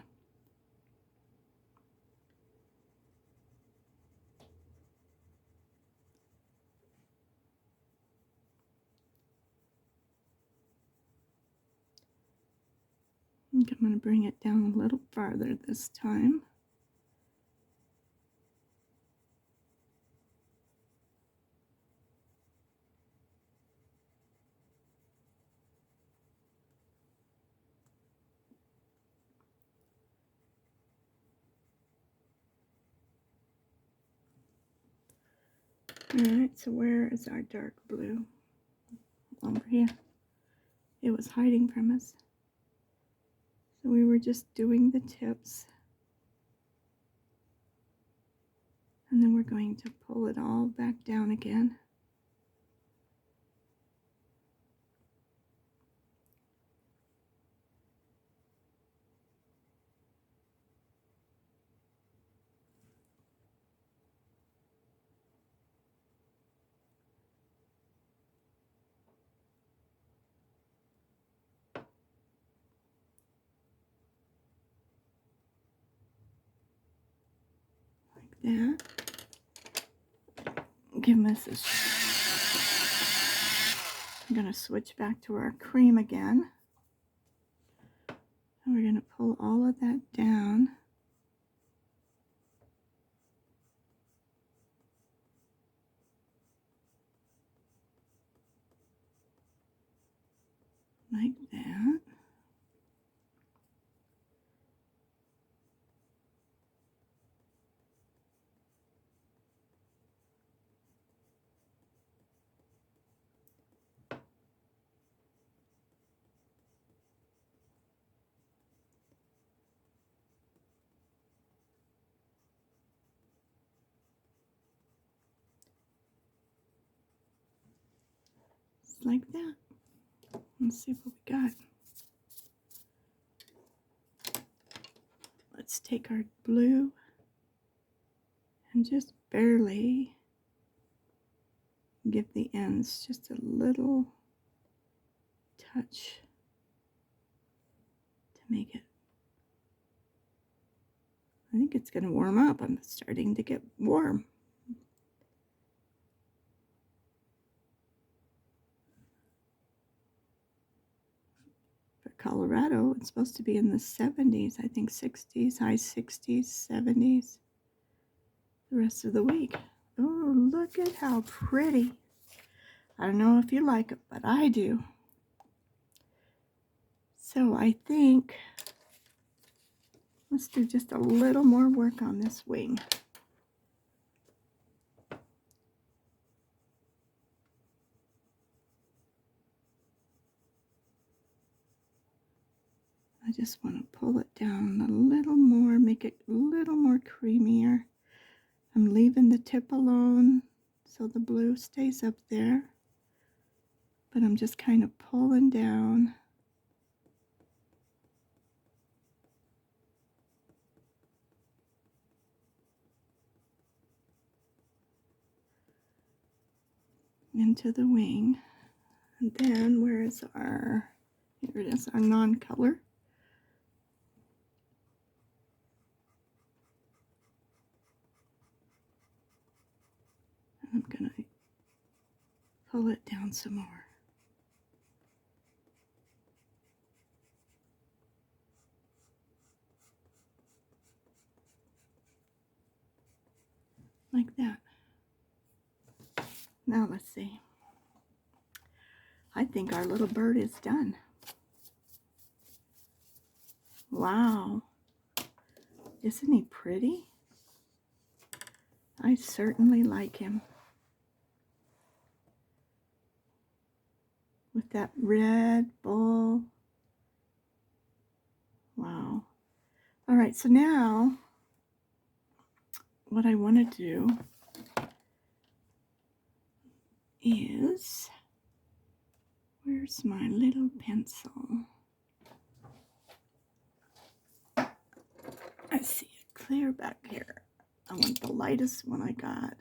I think I'm going to bring it down a little farther this time. Alright, so where is our dark blue? Over here. It was hiding from us. So we were just doing the tips. And then we're going to pull it all back down again. That. Give us a I'm going to switch back to our cream again. And we're going to pull all of that down. Like that. Just like that. Let's see what we got. Let's take our blue and just barely give the ends just a little touch to make it. I think it's going to warm up. I'm starting to get warm. For Colorado, it's supposed to be in the 70s, I think 60s, high 60s, 70s the rest of the week. Oh, look at how pretty. I don't know if you like it, but I do. So I think let's do just a little more work on this wing. I just want to pull it down a little more, make it a little more creamier. I'm leaving the tip alone so the blue stays up there, but I'm just kind of pulling down. Into the wing. And then where is our, here it is, our non-color. I'm going to pull it down some more. Like that. Now let's see. I think our little bird is done. Wow. Isn't he pretty? I certainly like him. With that red bowl. Wow. All right, so now what I want to do is, where's my little pencil? I see it clear back here. I want the lightest one I got.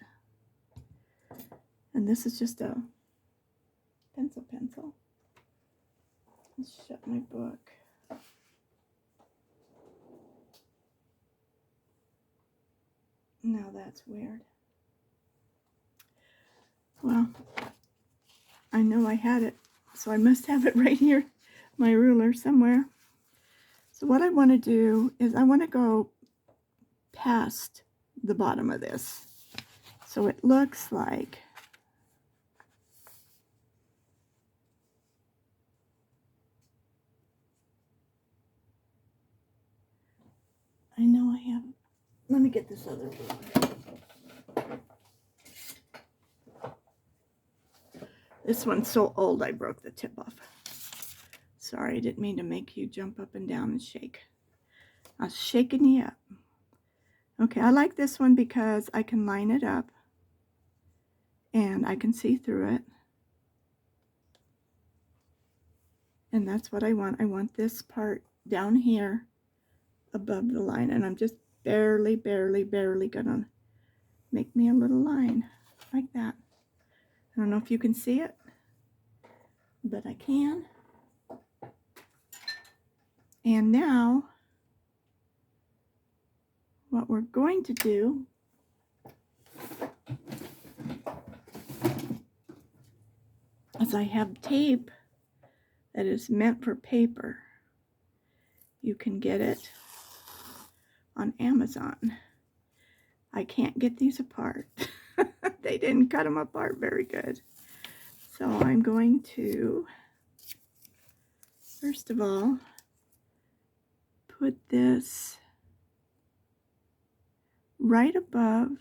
And this is just a pencil. Let's shut my book. Now that's weird. Well, I know I had it, so I must have it right here, my ruler somewhere. So what I want to do is I want to go past the bottom of this. So it looks like I know I have. Let me get this other ruler. This one's so old I broke the tip off. Sorry, I didn't mean to make you jump up and down and shake. I was shaking you up. Okay, I like this one because I can line it up and I can see through it. And that's what I want. I want this part down here above the line, and I'm just barely gonna make me a little line like that. I don't know if you can see it, but I can. And now what we're going to do is I have tape that is meant for paper. You can get it on Amazon. I can't get these apart. They didn't cut them apart very good. So I'm going to, first of all, put this right above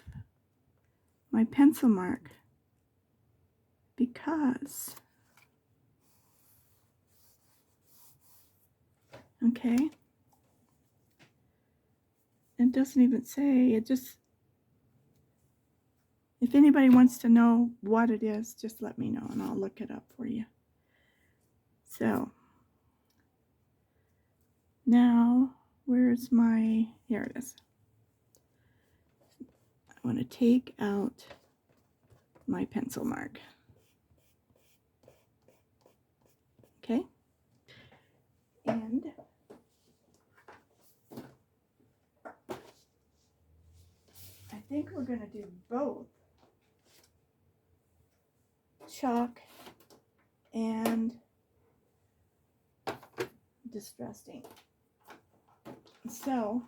my pencil mark because, okay, it doesn't even say, it just, if anybody wants to know what it is, just let me know and I'll look it up for you. So now, where's my, here it is. I want to take out my pencil mark. Okay. And I think we're going to do both chalk and distress ink. So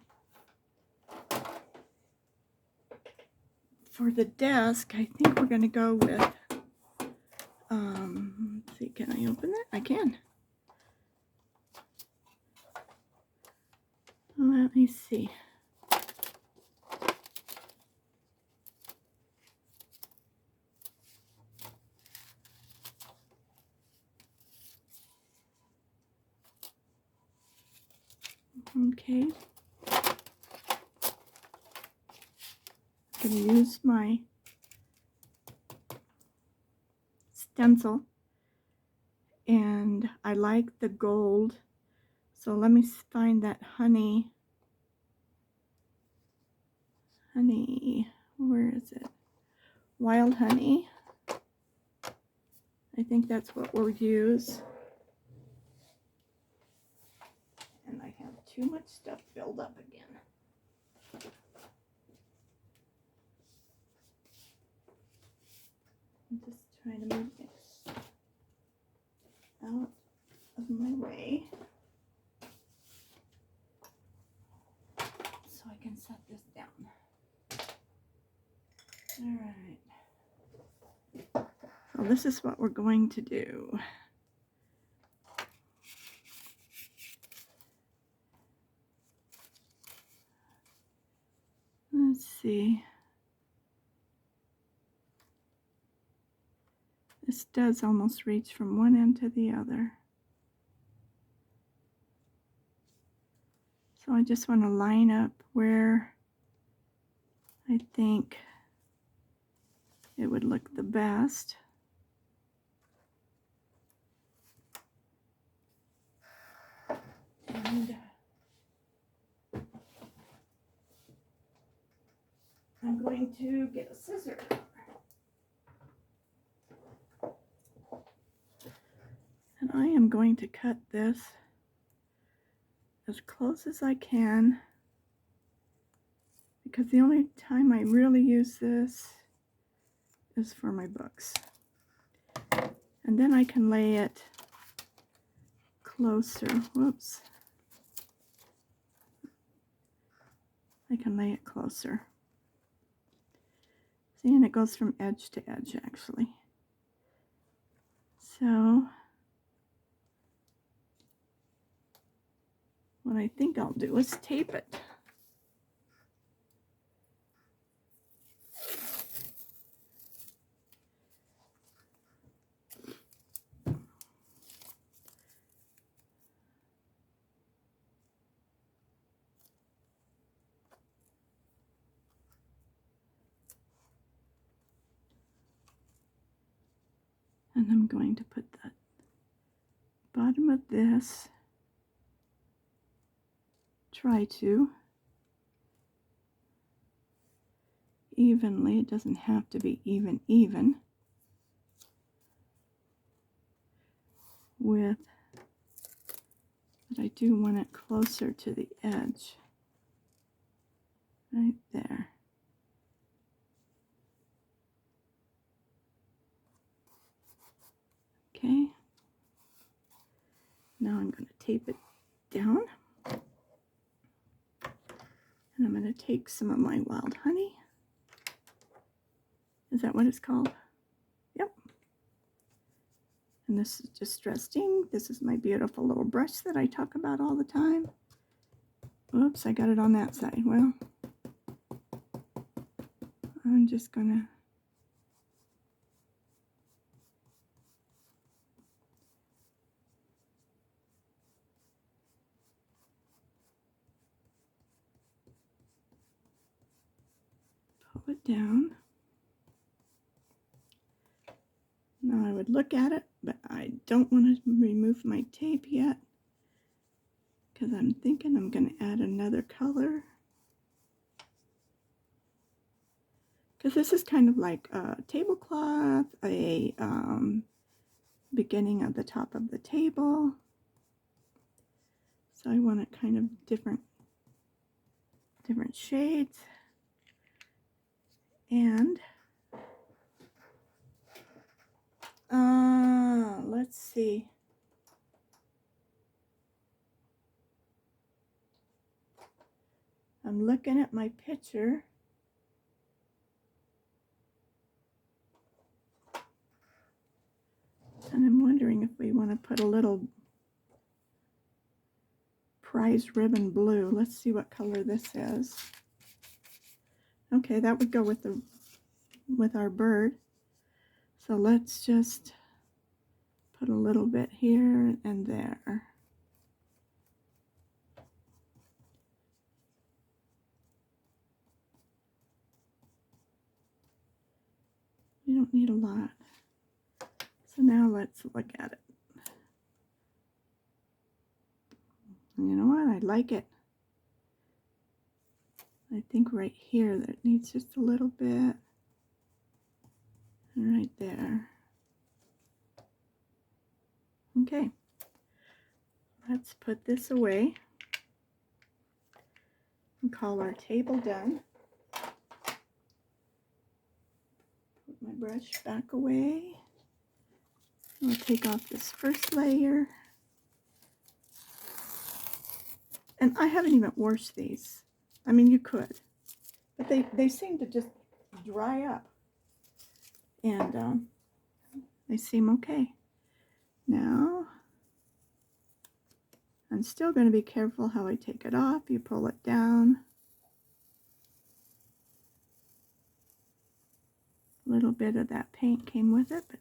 for the desk, I think we're going to go with, let's see, can I open it? I can. Let me see. Okay. I'm going to use my stencil, and I like the gold, so let me find that honey, where is it? Wild honey. I think that's what we'll use. And I have too much stuff filled up again. I'm just trying to move this out of my way so I can set this down. All right. So this is what we're going to do. Let's see. This does almost reach from one end to the other. So I just want to line up where I think it would look the best. And I'm going to get a scissor. And I am going to cut this as close as I can, because the only time I really use this is for my books. And then I can lay it closer. Whoops. I can lay it closer. See, and it goes from edge to edge, actually. So what I think I'll do is tape it. And I'm going to put the bottom of this, try to evenly, it doesn't have to be even with, but I do want it closer to the edge, right there. Okay, now I'm going to tape it down, and I'm going to take some of my wild honey. Is that what it's called? Yep. And this is distress ink. This is my beautiful little brush that I talk about all the time. Oops, I got it on that side. Well, I'm just gonna pull it down. Now I would look at it, but I don't want to remove my tape yet, because I'm thinking I'm going to add another color. Because this is kind of like a tablecloth, a beginning of the top of the table. So I want it kind of different shades. And let's see. I'm looking at my picture. And I'm wondering if we want to put a little prize ribbon blue. Let's see what color this is. Okay, that would go with our bird. So let's just put a little bit here and there. You don't need a lot. So now let's look at it. And you know what? I like it. I think right here that needs just a little bit. And right there. Okay. Let's put this away and call our table done. Put my brush back away. I'll take off this first layer. And I haven't even washed these. I mean, you could, but they seem to just dry up. And they seem okay. Now, I'm still going to be careful how I take it off. You pull it down. A little bit of that paint came with it, but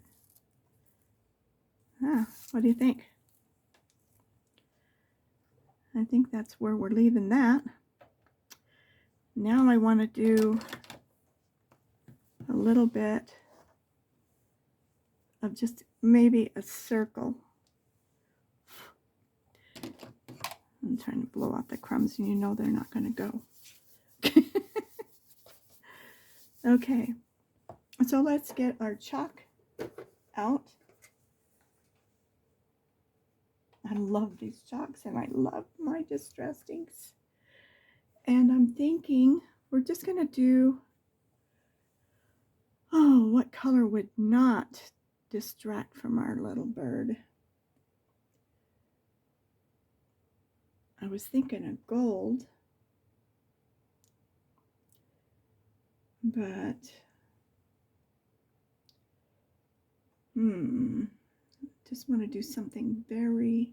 What do you think? I think that's where we're leaving that. Now I want to do a little bit of just maybe a circle. I'm trying to blow out the crumbs, and you know they're not going to go. Okay, so let's get our chalk out. I love these chalks, and I love my distress inks. And I'm thinking we're just going to do, oh, what color would not distract from our little bird? I was thinking of gold, but just want to do something very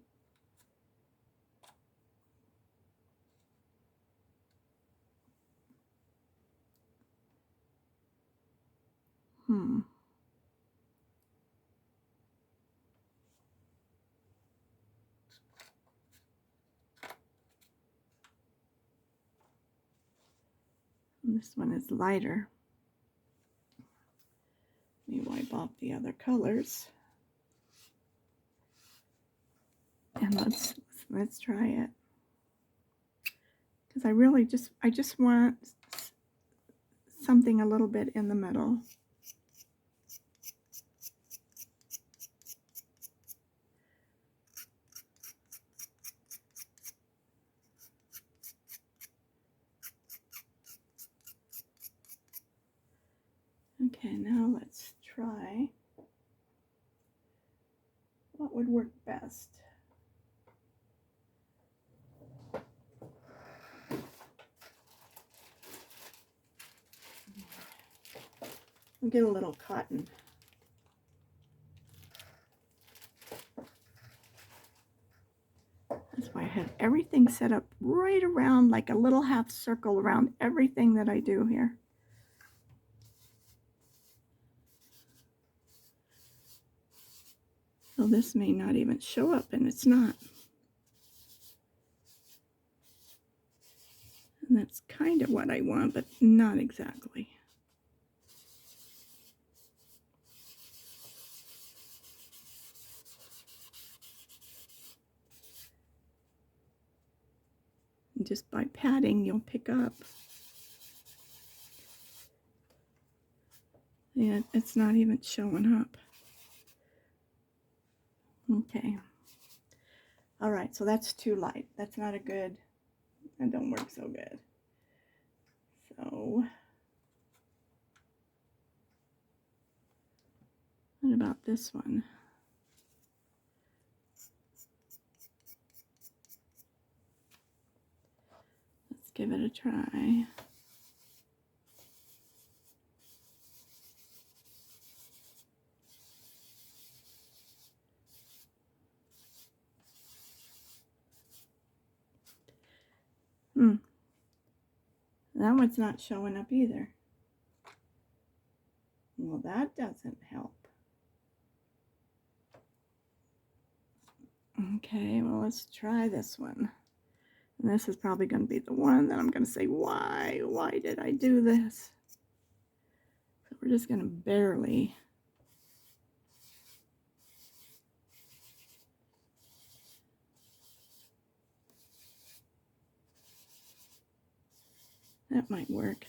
This one is lighter. Let me wipe off the other colors. And let's try it. Because I just want something a little bit in the middle. Okay, now let's try what would work best. I'll get a little cotton. That's why I have everything set up right around, like a little half circle around everything that I do here. So this may not even show up, and it's not. And that's kind of what I want, but not exactly. And just by patting, you'll pick up. Yeah, it's not even showing up. Okay. All right, so that's too light. That's not a good, that don't work so good. So, what about this one? Let's give it a try. That one's not showing up either. Well, that doesn't help. Okay, well, let's try this one. And this is probably going to be the one that I'm going to say, why did I do this? So we're just going to barely. That might work.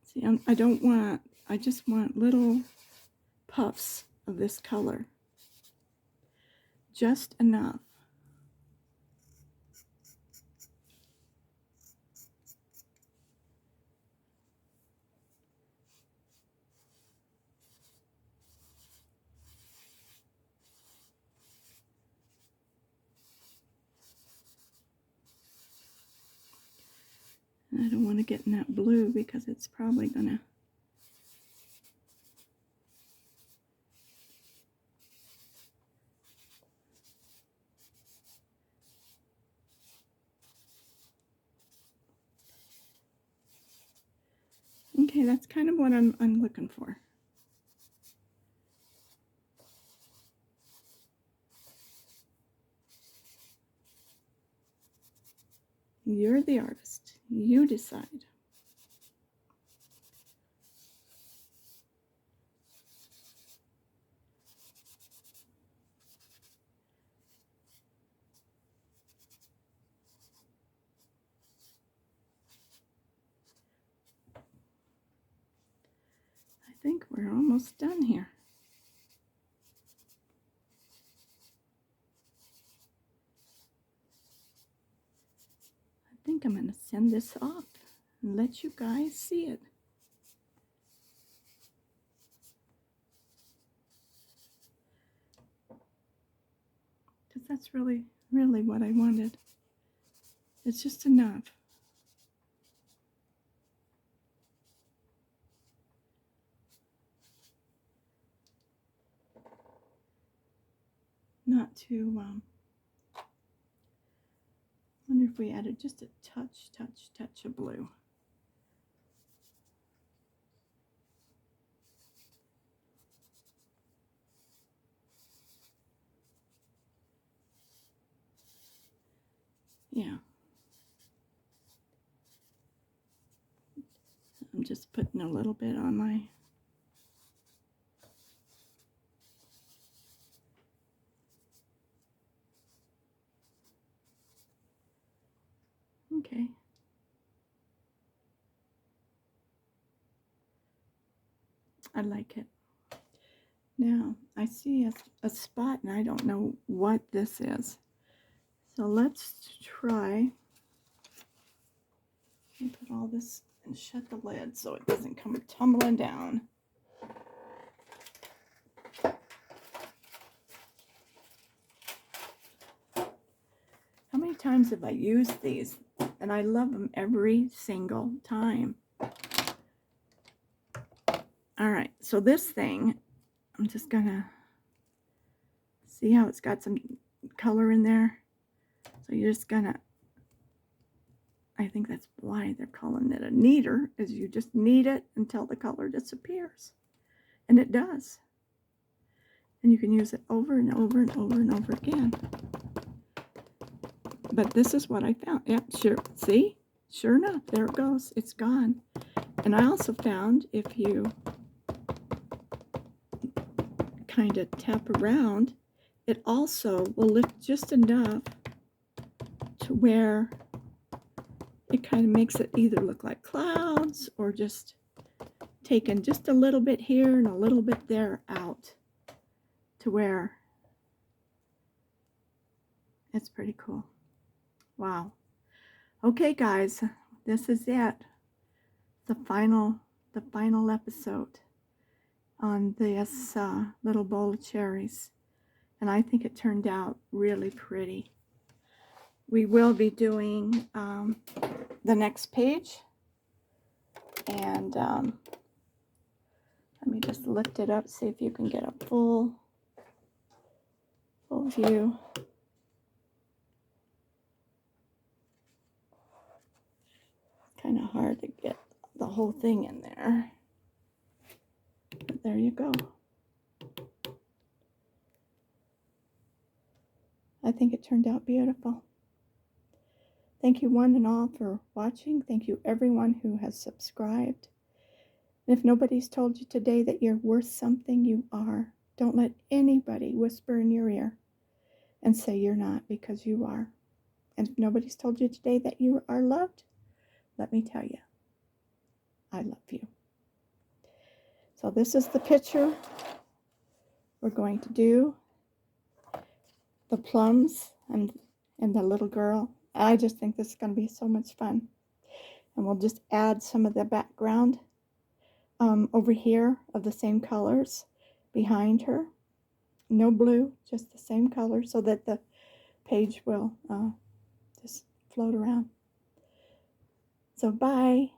See, I just want little puffs of this color. Just enough. I don't want to get in that blue because it's probably gonna. Okay, that's kind of what I'm looking for. You're the artist. You decide. I think we're almost done here. I think I'm going to send this off and let you guys see it. Because that's really what I wanted. It's just enough. Not too, wonder if we added just a touch of blue. Yeah. I'm just putting a little bit on my okay. I like it. Now, I see a spot and I don't know what this is. So let's try and put all this and shut the lid so it doesn't come tumbling down. How many times have I used these? And I love them every single time. All right, so this thing, I'm just gonna see how it's got some color in there. So you're just gonna, I think that's why they're calling it a kneader, is you just knead it until the color disappears. And it does. And you can use it over and over and over and over again. But this is what I found. Yeah, sure. See? Sure enough, there it goes. It's gone. And I also found if you kind of tap around, it also will lift just enough to where it kind of makes it either look like clouds or just taking just a little bit here and a little bit there out to where it's pretty cool. Wow. Okay, guys, this is it. The final episode on this little bowl of cherries. And I think it turned out really pretty. We will be doing the next page. And let me just lift it up, see if you can get a full view. Kind of hard to get the whole thing in there. But there you go. I think it turned out beautiful. Thank you one and all for watching. Thank you everyone who has subscribed. And if nobody's told you today that you're worth something, you are. Don't let anybody whisper in your ear and say you're not, because you are. And if nobody's told you today that you are loved, let me tell you, I love you. So this is the picture we're going to do. The plums and the little girl. I just think this is going to be so much fun. And we'll just add some of the background over here of the same colors behind her. No blue, just the same color, so that the page will just float around. So bye.